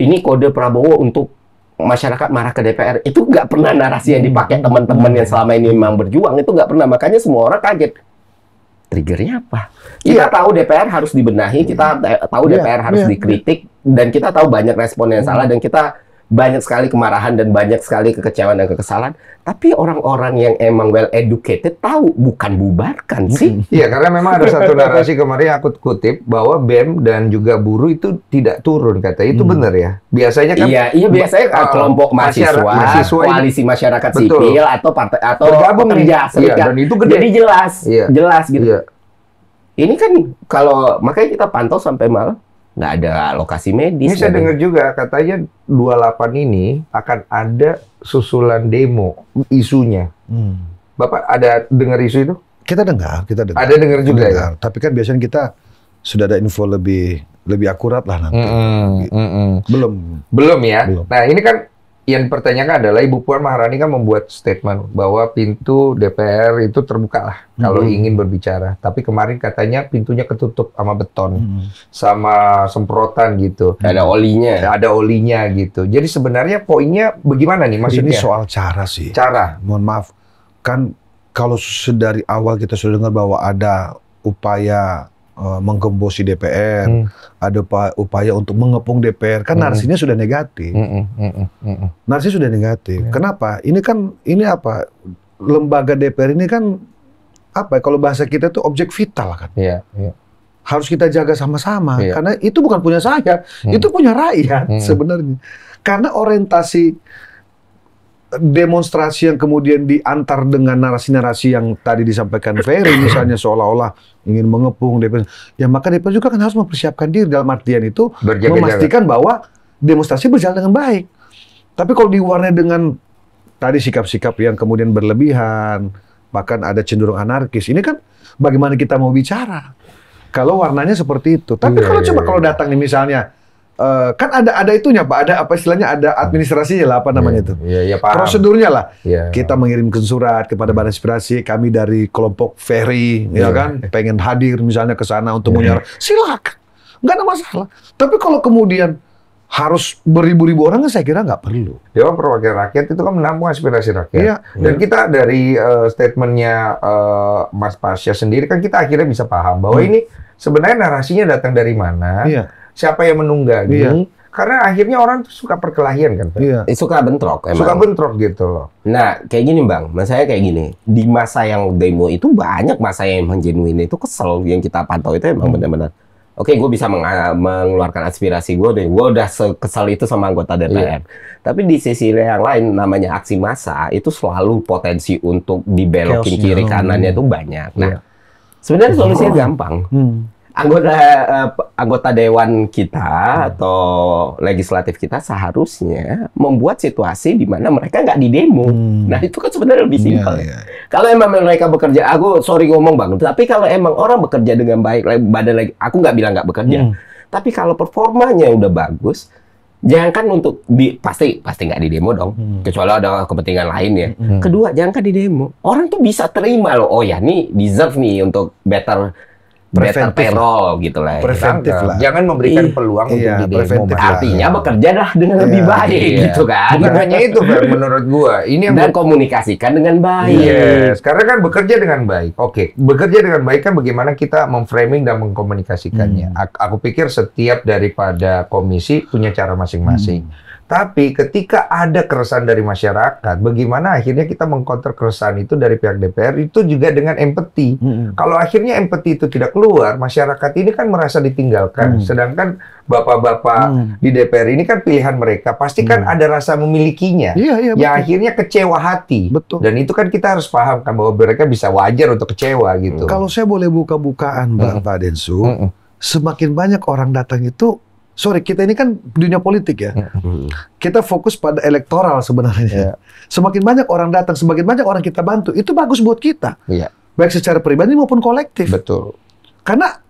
S1: ini kode Prabowo untuk masyarakat marah ke DPR. Itu nggak pernah narasi yang dipakai teman-teman yang selama ini memang berjuang. Itu nggak pernah. Makanya semua orang kaget. Triggernya apa? Kita tahu DPR harus dibenahi, kita tahu DPR harus dikritik, dan kita tahu banyak respon yang salah, dan kita banyak sekali kemarahan dan banyak sekali kekecewaan dan kekesalan. Tapi orang-orang yang emang well educated tahu, bukan bubarkan sih.
S3: Iya, karena memang ada satu narasi kemarin aku kutip bahwa BEM dan juga buruh itu tidak turun, kata itu benar ya. Biasanya kan
S1: biasanya kelompok mahasiswa, koalisi masyarakat sipil atau partai atau pekerja serikat.
S3: Dan itu gede.
S1: Jadi jelas gitu. Iya. Ini kan kalau makanya kita pantau sampai malam nggak ada lokasi medis.
S3: Ini saya dengar juga katanya 28 ini akan ada susulan demo isunya. Bapak ada dengar isu itu?
S2: Kita dengar.
S3: Ada dengar juga ya.
S2: Tapi kan biasanya kita sudah ada info lebih akurat lah nanti.
S3: Belum ya. Nah ini kan yang dipertanyakan adalah Ibu Puan Maharani kan membuat statement bahwa pintu DPR itu terbuka lah kalau ingin berbicara. Tapi kemarin katanya pintunya ketutup sama beton, sama semprotan gitu.
S1: Ada olinya
S3: gitu. Jadi sebenarnya poinnya bagaimana nih maksudnya?
S2: Ini soal cara sih.
S3: Cara.
S2: Mohon maaf. Kan kalau dari awal kita sudah dengar bahwa ada upaya menggembosi DPR, ada upaya untuk mengepung DPR, kan narasinya sudah negatif. Narasinya sudah negatif. Kenapa? Ini apa? Lembaga DPR ini kan apa? Kalau bahasa kita tuh objek vital kan. Harus kita jaga sama-sama, karena itu bukan punya saya, itu punya rakyat sebenarnya. Karena orientasi demonstrasi yang kemudian diantar dengan narasi-narasi yang tadi disampaikan Ferry, misalnya seolah-olah ingin mengepung DPR, ya maka DPR juga kan harus mempersiapkan diri dalam artian itu memastikan bahwa demonstrasi berjalan dengan baik. Tapi kalau diwarnai dengan tadi sikap-sikap yang kemudian berlebihan, bahkan ada cenderung anarkis, ini kan bagaimana kita mau bicara kalau warnanya seperti itu. Tapi kalau datang nih misalnya, kan ada itunya Pak, ada apa istilahnya, ada administrasinya lah, apa namanya itu, prosedurnya lah. Kita mengirimkan surat kepada Badan Aspirasi, kami dari kelompok Ferry, ya kan, pengen hadir misalnya ke sana untuk menyuarakan, silakan. nggak ada masalah. Tapi kalau kemudian harus beribu-ribu orang, saya kira nggak perlu.
S3: Dewan Perwakilan Rakyat itu kan menampung aspirasi rakyat.
S2: Iya,
S3: Dan kita dari statementnya Mas Pasya sendiri kan kita akhirnya bisa paham bahwa ini sebenarnya narasinya datang dari mana, siapa yang menunggangi. Karena akhirnya orang tuh suka perkelahian kan, Pak?
S1: Suka bentrok emang.
S3: Suka bentrok gitu loh.
S1: Nah, kayak gini Bang, saya kayak gini. Di masa yang demo itu banyak masa yang emang genuine itu kesel. Yang kita pantau itu emang benar-benar. Oke, gue bisa mengeluarkan aspirasi gue deh. Gue udah kesel itu sama anggota DPR. Tapi di sisi yang lain, namanya aksi massa, itu selalu potensi untuk dibelokin kiri kanannya itu banyak. Nah, sebenarnya solusinya gampang. Anggota dewan kita atau legislatif kita seharusnya membuat situasi di mana mereka nggak didemo. Nah itu kan sebenarnya lebih simpel. Kalau emang mereka bekerja, sorry ngomong Bang, tapi kalau emang orang bekerja dengan baik, aku nggak bilang nggak bekerja, tapi kalau performanya udah bagus, jangankan untuk pasti nggak didemo dong, kecuali ada kepentingan lain ya. Kedua, jangankan didemo, orang tuh bisa terima loh. Oh ya, nih deserve nih untuk better payroll gitu lah.
S2: Preventif lah.
S3: Jangan memberikan peluang untuk didemo.
S1: Artinya bekerja dah dengan lebih baik gitu kan.
S3: Bukan hanya itu, Fer, menurut gua. Ini yang
S1: dan komunikasikan dengan baik.
S3: Yes, karena kan bekerja dengan baik. Oke, bekerja dengan baik kan bagaimana kita memframing dan mengkomunikasikannya. Aku pikir setiap daripada komisi punya cara masing-masing. Tapi ketika ada keresahan dari masyarakat, bagaimana akhirnya kita mengcounter keresahan itu dari pihak DPR itu juga dengan empati. Kalau akhirnya empati itu tidak keluar, masyarakat ini kan merasa ditinggalkan. Sedangkan bapak-bapak di DPR ini kan pilihan mereka, pasti kan ada rasa memilikinya. Yang akhirnya kecewa hati.
S2: Betul.
S3: Dan itu kan kita harus paham kan bahwa mereka bisa wajar untuk kecewa gitu.
S2: Kalau saya boleh buka-bukaan, Pak Densu, semakin banyak orang datang itu, sorry, kita ini kan dunia politik ya. Kita fokus pada elektoral sebenarnya. Semakin banyak orang datang, semakin banyak orang kita bantu, itu bagus buat kita. Baik secara pribadi maupun kolektif.
S3: Betul.
S2: Karena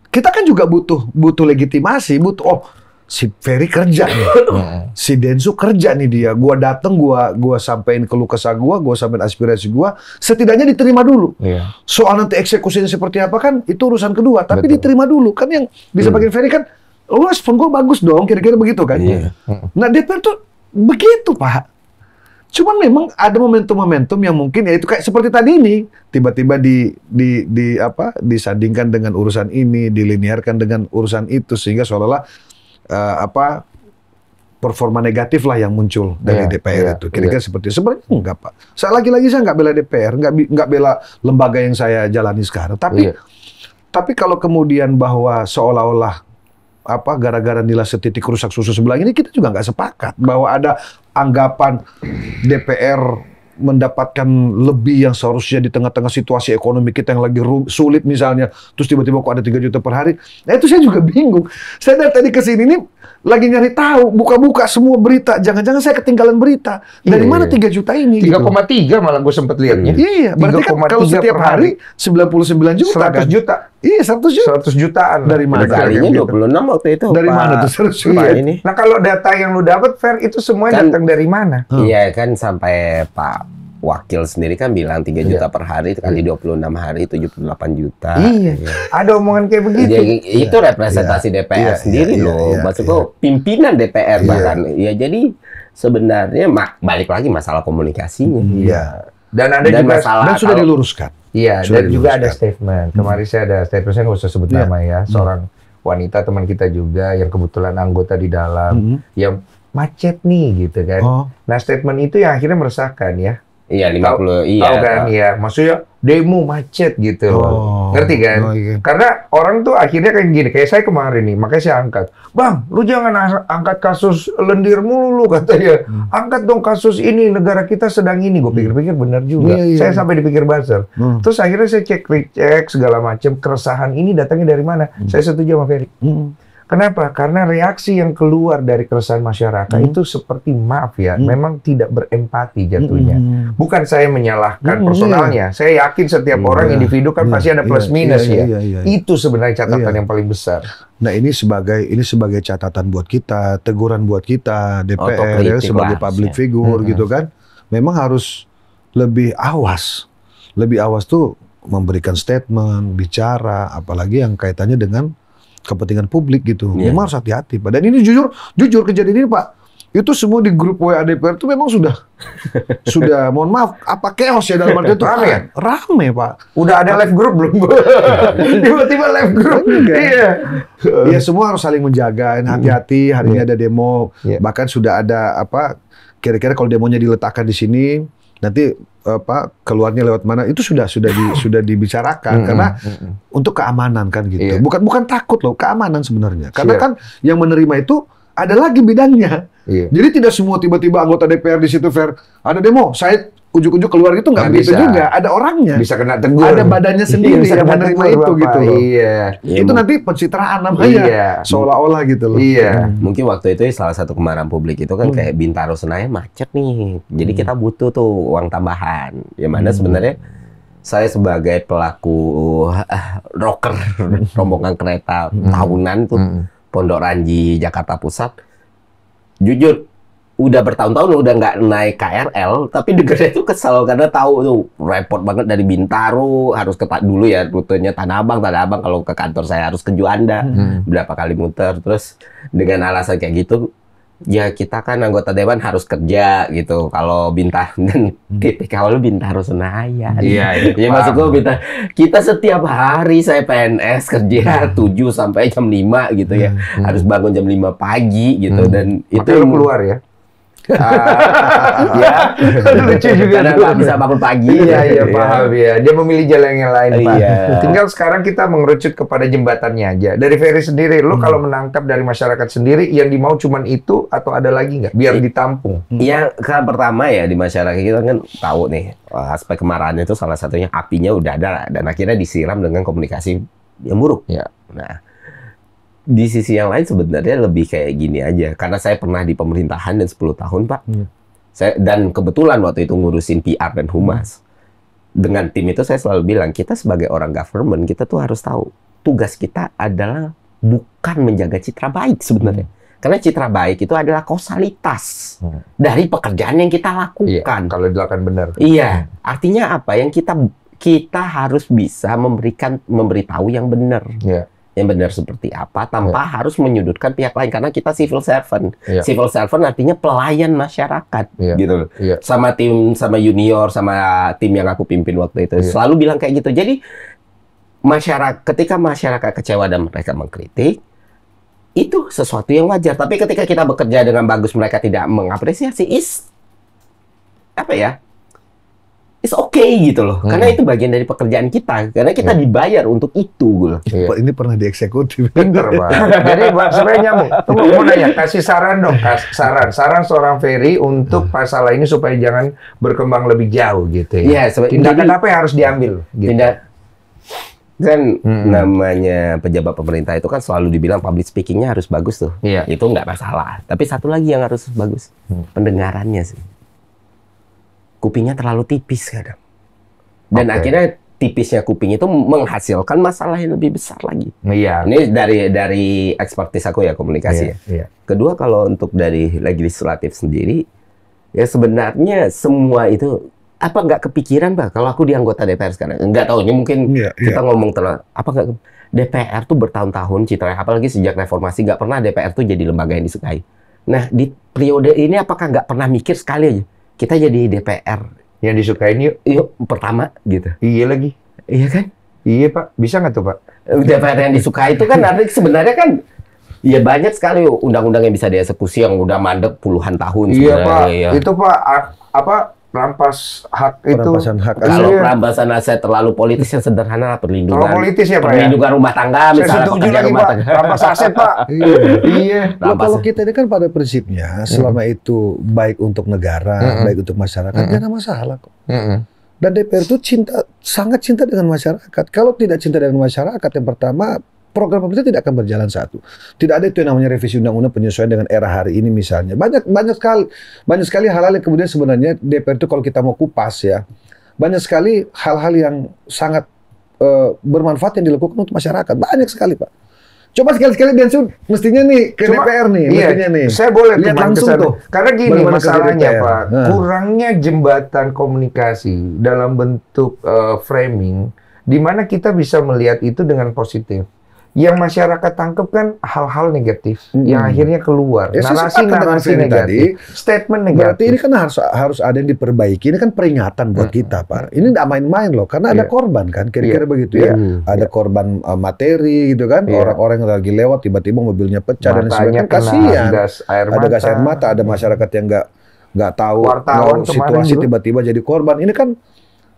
S2: kita kan juga butuh legitimasi, butuh si Ferry kerja nih. Si Densu kerja nih dia. Gua datang, gua sampein keluh kesah gua sampein aspirasi gua, setidaknya diterima dulu. Soal nanti eksekusinya seperti apa kan itu urusan kedua, tapi diterima dulu. Kan yang bisa bagian Ferry kan, respon gue bagus dong, kira-kira begitu kan? Nah DPR tuh begitu Pak. Cuman memang ada momentum-momentum yang mungkin ya itu kayak seperti tadi ini, tiba-tiba disandingkan dengan urusan ini, dilinearkan dengan urusan itu sehingga seolah-olah performa negatif lah yang muncul dari DPR itu. Kira-kira seperti itu. Sebenarnya enggak Pak. Lagi-lagi saya nggak bela DPR, nggak bela lembaga yang saya jalani sekarang. Tapi kalau kemudian bahwa seolah-olah gara-gara nilai setitik rusak susu sebelah ini, kita juga nggak sepakat bahwa ada anggapan DPR mendapatkan lebih yang seharusnya di tengah-tengah situasi ekonomi kita yang lagi sulit misalnya, terus tiba-tiba kok ada 3 juta per hari. Nah itu saya juga bingung. Saya dari tadi ke sini nih lagi nyari tahu, buka-buka semua berita. Jangan-jangan saya ketinggalan berita. Dari mana 3 juta ini?
S3: 3,3 malah gue sempat lihatnya.
S2: Iya, berarti kan kalau setiap hari 99 juta
S3: 100 juta.
S2: Iya, 100 juta.
S3: 100 jutaan.
S2: Dari mana?
S1: Kalinya 26 waktu itu.
S2: Dari mana tuh 100 juta
S1: ini?
S3: Nah, kalau data yang lu dapat, Fer, itu semuanya datang dari mana?
S1: Iya kan, sampai Pak Wakil sendiri kan bilang 3 juta per hari kali 26 hari 78 juta.
S3: Iya. Ada omongan kayak begitu.
S1: Jadi, itu representasi DPR sendiri loh. Maksudku pimpinan DPR bahkan. Ya jadi sebenarnya balik lagi masalah komunikasinya.
S3: Dan ada juga
S2: masalah dan sudah diluruskan.
S3: Iya, dan juga ada statement. Kemarin saya ada statement, saya nggak usah sebut nama ya. Seorang wanita teman kita juga yang kebetulan anggota di dalam yang macet nih gitu kan. Nah, statement itu yang akhirnya meresahkan ya.
S1: Iya, 50.
S3: Tahu kan ya, maksudnya demo macet gitu loh. Ngerti kan? Karena orang tuh akhirnya kayak gini, kayak saya kemarin nih, makanya saya angkat. Bang, lu jangan angkat kasus lendir mulu lu katanya. Angkat dong kasus ini, negara kita sedang ini. Gue pikir-pikir benar juga. Saya sampai dipikir buzzer. Terus akhirnya saya cek segala macam, keresahan ini datangnya dari mana? Saya setuju sama Ferry. Kenapa? Karena reaksi yang keluar dari keresahan masyarakat itu seperti maaf ya, memang tidak berempati jatuhnya. Bukan saya menyalahkan personalnya. Saya yakin setiap orang individu kan pasti ada plus minus ya. Itu sebenarnya catatan yang paling besar.
S2: Nah ini sebagai catatan buat kita, teguran buat kita DPR ya, sebagai public figure gitu kan. Memang harus lebih awas. Lebih awas tuh memberikan statement, bicara, apalagi yang kaitannya dengan kepentingan publik gitu. Memang harus hati-hati, Pak. Dan ini jujur kejadian ini, Pak. Itu semua di grup WA DPR itu memang sudah mohon maaf, apa chaos ya dalam arti itu.
S3: Rame ya?
S2: Rame, Pak.
S3: Udah ada live group belum? Tiba-tiba live group. Iya.
S2: Ya semua harus saling menjaga, hati-hati. Hari ini ada demo, bahkan sudah ada kira-kira kalau demonya diletakkan di sini, nanti keluarnya lewat mana, itu sudah dibicarakan karena untuk keamanan kan gitu. Bukan takut loh, keamanan sebenarnya. Karena kan yang menerima itu ada lagi bidangnya. Jadi tidak semua tiba-tiba anggota DPR di situ ada demo, saya ujuk-ujuk keluar gitu, nggak begitu juga. Ada orangnya.
S3: Bisa kena tegur.
S2: Ada badannya sendiri yang menerima itu gitu loh. Itu nanti pencitraan namanya. Seolah-olah gitu loh.
S1: Mungkin waktu itu salah satu kemarahan publik itu kan kayak Bintaro Senayan macet nih. Jadi kita butuh tuh uang tambahan. Yang mana sebenarnya saya sebagai pelaku rocker rombongan kereta tahunan tuh Pondok Ranji Jakarta Pusat, jujur udah bertahun-tahun udah nggak naik KRL, tapi dengernya itu kesel karena tahu tuh repot banget dari Bintaro harus ke dulu ya rutenya Tanah Abang kalau ke kantor saya harus ke Juanda berapa kali muter, terus dengan alasan kayak gitu ya kita kan anggota dewan harus kerja gitu. Kalau Bintaro dan TPK lu Bintaro Senayan. Iya. Ya maksud gue kita setiap hari saya PNS kerja 7 sampai jam 5 gitu ya. Harus bangun jam 5 pagi gitu dan itu
S3: lu keluar ya.
S1: Ya, lucu juga karena nggak bisa bangun pagi.
S3: Iya, paham ya. Dia memilih jalan yang lain, Pak. Tinggal sekarang kita mengerucut kepada jembatannya aja. Dari Ferry sendiri, lo kalau menangkap dari masyarakat sendiri, yang dimau cuman itu atau ada lagi nggak? Biar ditampung.
S1: Iya, kan pertama ya di masyarakat kita kan tahu nih aspek kemarahan itu salah satunya apinya udah ada dan akhirnya disiram dengan komunikasi yang buruk.
S3: Ya.
S1: Nah, di sisi yang lain sebenarnya lebih kayak gini aja. Karena saya pernah di pemerintahan dan 10 tahun, Pak. Dan kebetulan waktu itu ngurusin PR dan Humas. Dengan tim itu saya selalu bilang, kita sebagai orang government, kita tuh harus tahu. Tugas kita adalah bukan menjaga citra baik sebenarnya. Karena citra baik itu adalah kausalitas dari pekerjaan yang kita lakukan.
S3: Kalau dilakukan benar.
S1: Iya. Artinya apa? Yang kita harus bisa memberitahu yang benar. Yang benar seperti apa tanpa harus menyudutkan pihak lain karena kita civil servant. Civil servant artinya pelayan masyarakat gitu loh. Sama junior sama tim yang aku pimpin waktu itu selalu bilang kayak gitu. Jadi ketika masyarakat kecewa dan mereka mengkritik itu sesuatu yang wajar. Tapi ketika kita bekerja dengan bagus mereka tidak mengapresiasi it's okay gitu loh. Karena itu bagian dari pekerjaan kita. Karena kita dibayar untuk itu.
S2: Ini pernah dieksekutif.
S3: Pinter, Pak. Jadi, sebenarnya nyambung. Tunggu, mau nanya. Kasih saran dong. Saran seorang Ferry untuk masalah ini supaya jangan berkembang lebih jauh gitu ya. Tindakan apa yang harus diambil? Gitu.
S1: Kan namanya pejabat pemerintah itu kan selalu dibilang public speaking-nya harus bagus tuh. Itu nggak masalah. Tapi satu lagi yang harus bagus. Pendengarannya sih. Kupingnya terlalu tipis kadang. Dan akhirnya tipisnya kuping itu menghasilkan masalah yang lebih besar lagi. Ini dari ekspertis aku ya komunikasi ya. Kedua kalau untuk dari legislatif sendiri, ya sebenarnya semua itu nggak kepikiran Pak kalau aku di anggota DPR sekarang. Nggak tahu, ini mungkin kita ngomong terlalu DPR tuh bertahun-tahun citra, apalagi sejak reformasi nggak pernah DPR tuh jadi lembaga yang disukai. Nah di periode ini apakah nggak pernah mikir sekali aja? Kita jadi DPR
S3: yang disukain yuk
S1: pertama gitu.
S3: Iya lagi.
S1: Iya kan?
S3: Iya Pak. Bisa nggak tuh Pak?
S1: DPR yang disukai itu kan artinya sebenarnya kan ya banyak sekali undang-undang yang bisa dieksekusi yang udah mandek puluhan tahun.
S3: Iya Pak. Itu Pak rampas hak itu.
S1: Kalau perampasan aset terlalu politis yang sederhana perlindungan.
S3: Terlalu politis ya Pak.
S1: Perlindungan rumah tangga misalnya.
S3: Saya setuju lagi Pak. Rampas aset Pak. Iya.
S2: Kalau kita ini kan pada prinsipnya selama itu baik untuk negara, baik untuk masyarakat, nggak ada masalah kok. Dan DPR itu sangat cinta dengan masyarakat. Kalau tidak cinta dengan masyarakat, yang pertama program pemerintah tidak akan berjalan satu. Tidak ada itu yang namanya revisi undang-undang penyesuaian dengan era hari ini misalnya. Banyak sekali hal-hal yang kemudian sebenarnya DPR itu kalau kita mau kupas ya, banyak sekali hal-hal yang sangat bermanfaat yang dilakukan untuk masyarakat. Banyak sekali Pak. Coba sekali-sekali Densu mestinya nih ke DPR nih, mestinya nih.
S3: Saya boleh
S2: lihat langsung tuh.
S3: Karena gini masalahnya Pak, kurangnya jembatan komunikasi dalam bentuk framing, di mana kita bisa melihat itu dengan positif. yang masyarakat tangkap kan hal-hal negatif yang akhirnya keluar.
S2: Ya, saya sepakat dengan
S3: Narasi
S2: Ferry
S3: negatif, statement negatif.
S2: Berarti ini kan harus ada yang diperbaiki. Ini kan peringatan buat kita, Pak. Ini nggak main-main loh, karena ada korban kan, kira-kira begitu ya. Ada korban materi gitu kan, orang-orang yang lagi lewat tiba-tiba mobilnya pecah dan sebagainya. Kasihan. Ada gas air mata, ada masyarakat yang nggak tahu situasi tiba-tiba jadi korban. Ini kan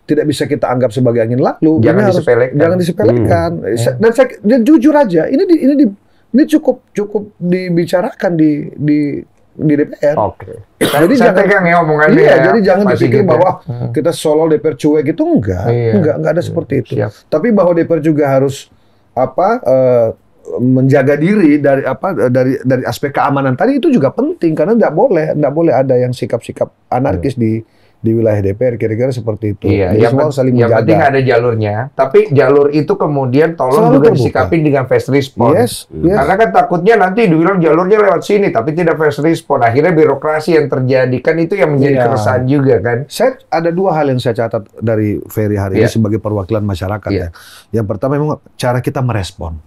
S2: tidak bisa kita anggap sebagai angin lalu. Jangan disepelekan. Dan jujur aja, ini cukup dibicarakan di DPR.
S3: Oke.
S2: Jadi jadi jangan dipikir
S3: gitu
S2: bahwa kita solo DPR cuek gitu, enggak ada seperti itu. Tapi bahwa DPR juga harus menjaga diri dari aspek keamanan tadi itu juga penting, karena nggak boleh ada yang sikap-sikap anarkis di wilayah DPR, kira-kira seperti itu.
S3: Iya,
S2: jadi semua saling menjaga.
S3: Yang penting ada jalurnya, tapi jalur itu kemudian tolong juga disikapi dengan fast response. Karena kan takutnya nanti dibilang jalurnya lewat sini, tapi tidak fast response. Akhirnya birokrasi yang terjadi, kan itu yang menjadi keresahan juga kan.
S2: Saya ada dua hal yang saya catat dari Ferry hari ini sebagai perwakilan masyarakat ya. Yang pertama memang cara kita merespon.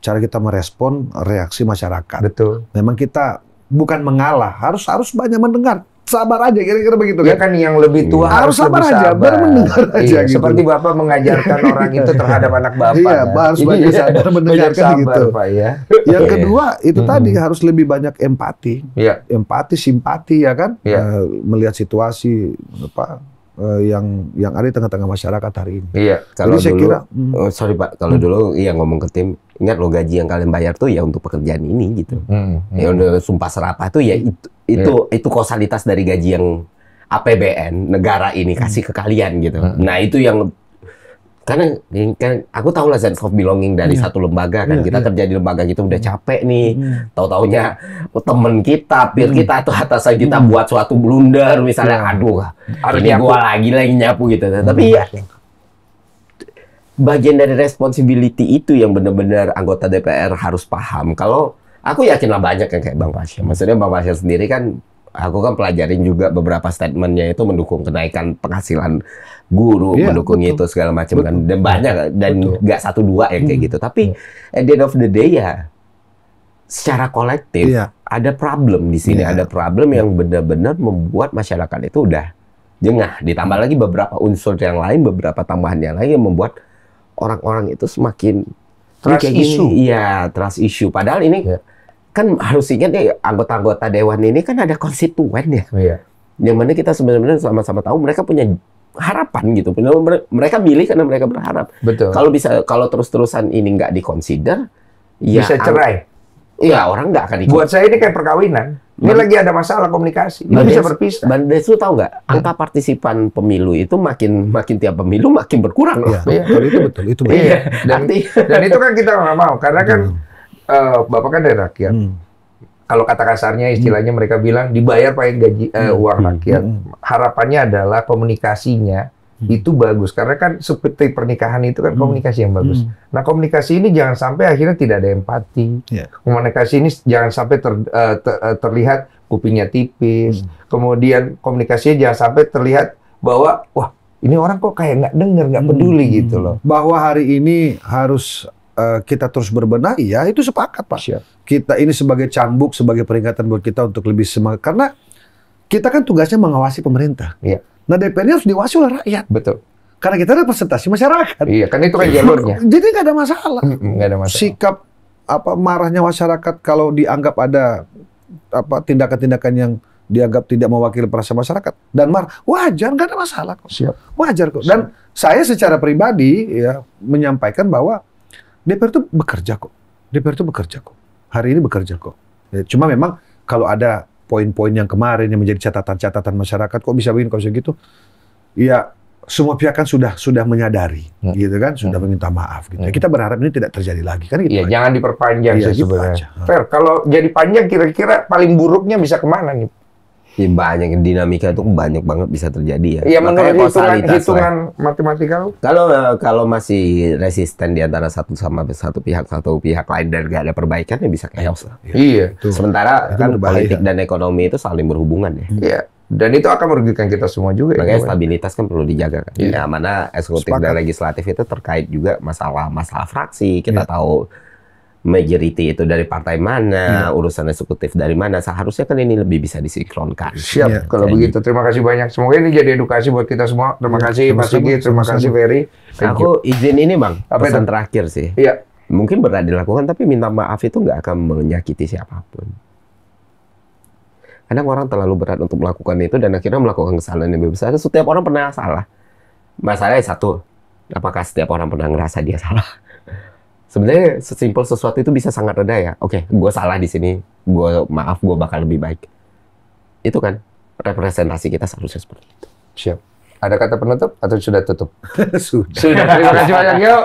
S2: Cara kita merespon reaksi masyarakat.
S3: Betul.
S2: Memang kita bukan mengalah, harus banyak mendengar. Sabar aja, kira-kira begitu
S3: kan? Ya kan yang lebih tua harus
S2: sabar
S3: lebih
S2: aja, baru mendengar aja gitu.
S3: Seperti Bapak mengajarkan orang itu terhadap anak Bapak.
S2: Iya, harus banyak sabar mendengarkan gitu.
S3: Pak, ya.
S2: Yang kedua, itu tadi harus lebih banyak empati. Empati, simpati ya kan? Melihat situasi yang ada di tengah-tengah masyarakat hari ini.
S1: Iya. Kalau dulu, saya kira, sorry Pak, kalau dulu ngomong ke tim, ingat lo gaji yang kalian bayar tuh ya untuk pekerjaan ini gitu. Ya udah sumpah serapah tuh ya itu kausalitas dari gaji yang APBN negara ini kasih ke kalian gitu. Nah itu yang karena kan aku tahu lah sense of belonging dari satu lembaga kan, kita kerja di lembaga gitu udah capek nih, tahu-taunya temen kita, peer kita atau atasan kita buat suatu blunder misalnya, aduh ini gua lagi nyapu gitu. Tapi ya bagian dari responsibility itu yang benar-benar anggota DPR harus paham. Kalau aku yakin lah banyak yang kayak Bang Pasya. Maksudnya Bang Pasya sendiri kan, aku kan pelajarin juga beberapa statementnya itu mendukung kenaikan penghasilan guru, mendukung itu segala macam kan. Dan banyak, dan nggak satu dua yang kayak gitu. Tapi at the end of the day ya, secara kolektif ada problem di sini. Ada problem yang benar-benar membuat masyarakat itu udah jengah. Ditambah lagi beberapa unsur yang lain, beberapa tambahan yang lain yang membuat orang-orang itu semakin
S3: trust issue.
S1: Iya, trust issue. Padahal ini kan harus ingat ya, anggota-anggota dewan ini kan ada konstituen ya. Yang mana kita sebenarnya sama-sama tahu mereka punya harapan gitu. Mereka milih karena mereka berharap.
S3: Betul.
S1: Kalau terus-terusan ini nggak dikonsider,
S3: bisa cerai.
S1: Iya, orang nggak akan ikut.
S3: Buat saya ini kayak perkawinan. Ini lagi ada masalah komunikasi. Ini bisa berpisah.
S1: Bang Desu tahu nggak? Angka partisipan pemilu itu makin tiap pemilu makin berkurang loh.
S2: Itu betul.
S3: Iya. Dan itu kan kita nggak mau, karena kan Bapak kan dari rakyat. Kalau kata kasarnya istilahnya mereka bilang dibayar pakai gaji uang rakyat. Harapannya adalah komunikasinya itu bagus, karena kan seperti pernikahan itu kan komunikasi yang bagus. Nah, komunikasi ini jangan sampai akhirnya tidak ada empati. Komunikasi ini jangan sampai terlihat kupingnya tipis. Kemudian komunikasinya jangan sampai terlihat bahwa wah, ini orang kok kayak nggak dengar, nggak peduli gitu loh.
S2: Bahwa hari ini harus kita terus berbenah, ya itu sepakat Pak. Kita ini sebagai cambuk, sebagai peringatan buat kita untuk lebih semangat, karena kita kan tugasnya mengawasi pemerintah. Nah, DPR-nya harus diawasi oleh rakyat.
S3: Betul.
S2: Karena kita representasi masyarakat.
S3: Iya, kan itu kan jalurnya.
S2: Jadi nggak ada masalah.
S3: Nggak ada masalah.
S2: Sikap marahnya masyarakat kalau dianggap ada tindakan-tindakan yang dianggap tidak mewakili perasaan masyarakat dan marah, wajar, nggak ada masalah kok. Wajar kok. Dan saya secara pribadi ya menyampaikan bahwa DPR itu bekerja kok. DPR itu bekerja kok. Hari ini bekerja kok. Ya, cuma memang kalau ada poin-poin yang kemarin yang menjadi catatan-catatan masyarakat, kok bisa begini, kok bisa gitu. Ya, semua pihak kan sudah menyadari, gitu kan, sudah meminta maaf. Gitu. Kita berharap ini tidak terjadi lagi, kan? Gitu.
S3: Iya, jangan diperpanjang
S2: gitu
S3: sebenarnya. Fair, kalau jadi panjang, kira-kira paling buruknya bisa kemana nih?
S1: Ya, banyak dinamika itu banyak banget bisa terjadi ya.
S3: Iya, menurut hitungan matematika.
S1: Kalau masih resisten di antara satu pihak lain dan nggak ada perbaikan, ya bisa chaos lah.
S3: Iya.
S1: Sementara kan politik dan ekonomi itu saling berhubungan ya.
S3: Iya. Dan itu akan merugikan kita semua juga.
S1: Makanya stabilitas kan perlu dijaga kan. Ya, mana eksekutif dan legislatif itu terkait juga masalah fraksi. Kita tahu majority itu dari partai mana, urusan eksekutif dari mana, seharusnya kan ini lebih bisa disinkronkan.
S3: Siap, kalau begitu. Terima kasih banyak. Semoga ini jadi edukasi buat kita semua. Terima kasih Pak Sigit, terima kasih Ferry.
S1: Aku izin ini Bang, pesan terakhir sih.
S3: Iya.
S1: Mungkin berat dilakukan, tapi minta maaf itu nggak akan menyakiti siapapun. Kadang orang terlalu berat untuk melakukan itu dan akhirnya melakukan kesalahan yang lebih besar. Setiap orang pernah salah. Masalahnya satu, apakah setiap orang pernah ngerasa dia salah? Sebenarnya sesimpel sesuatu itu bisa sangat reda ya. Oke, gue salah di sini, gue maaf, gue bakal lebih baik. Itu kan representasi kita seharusnya seperti itu.
S3: Siap. Ada kata penutup atau sudah tutup?
S2: Sudah.
S3: Sudah. Terima kasih banyak, Yo.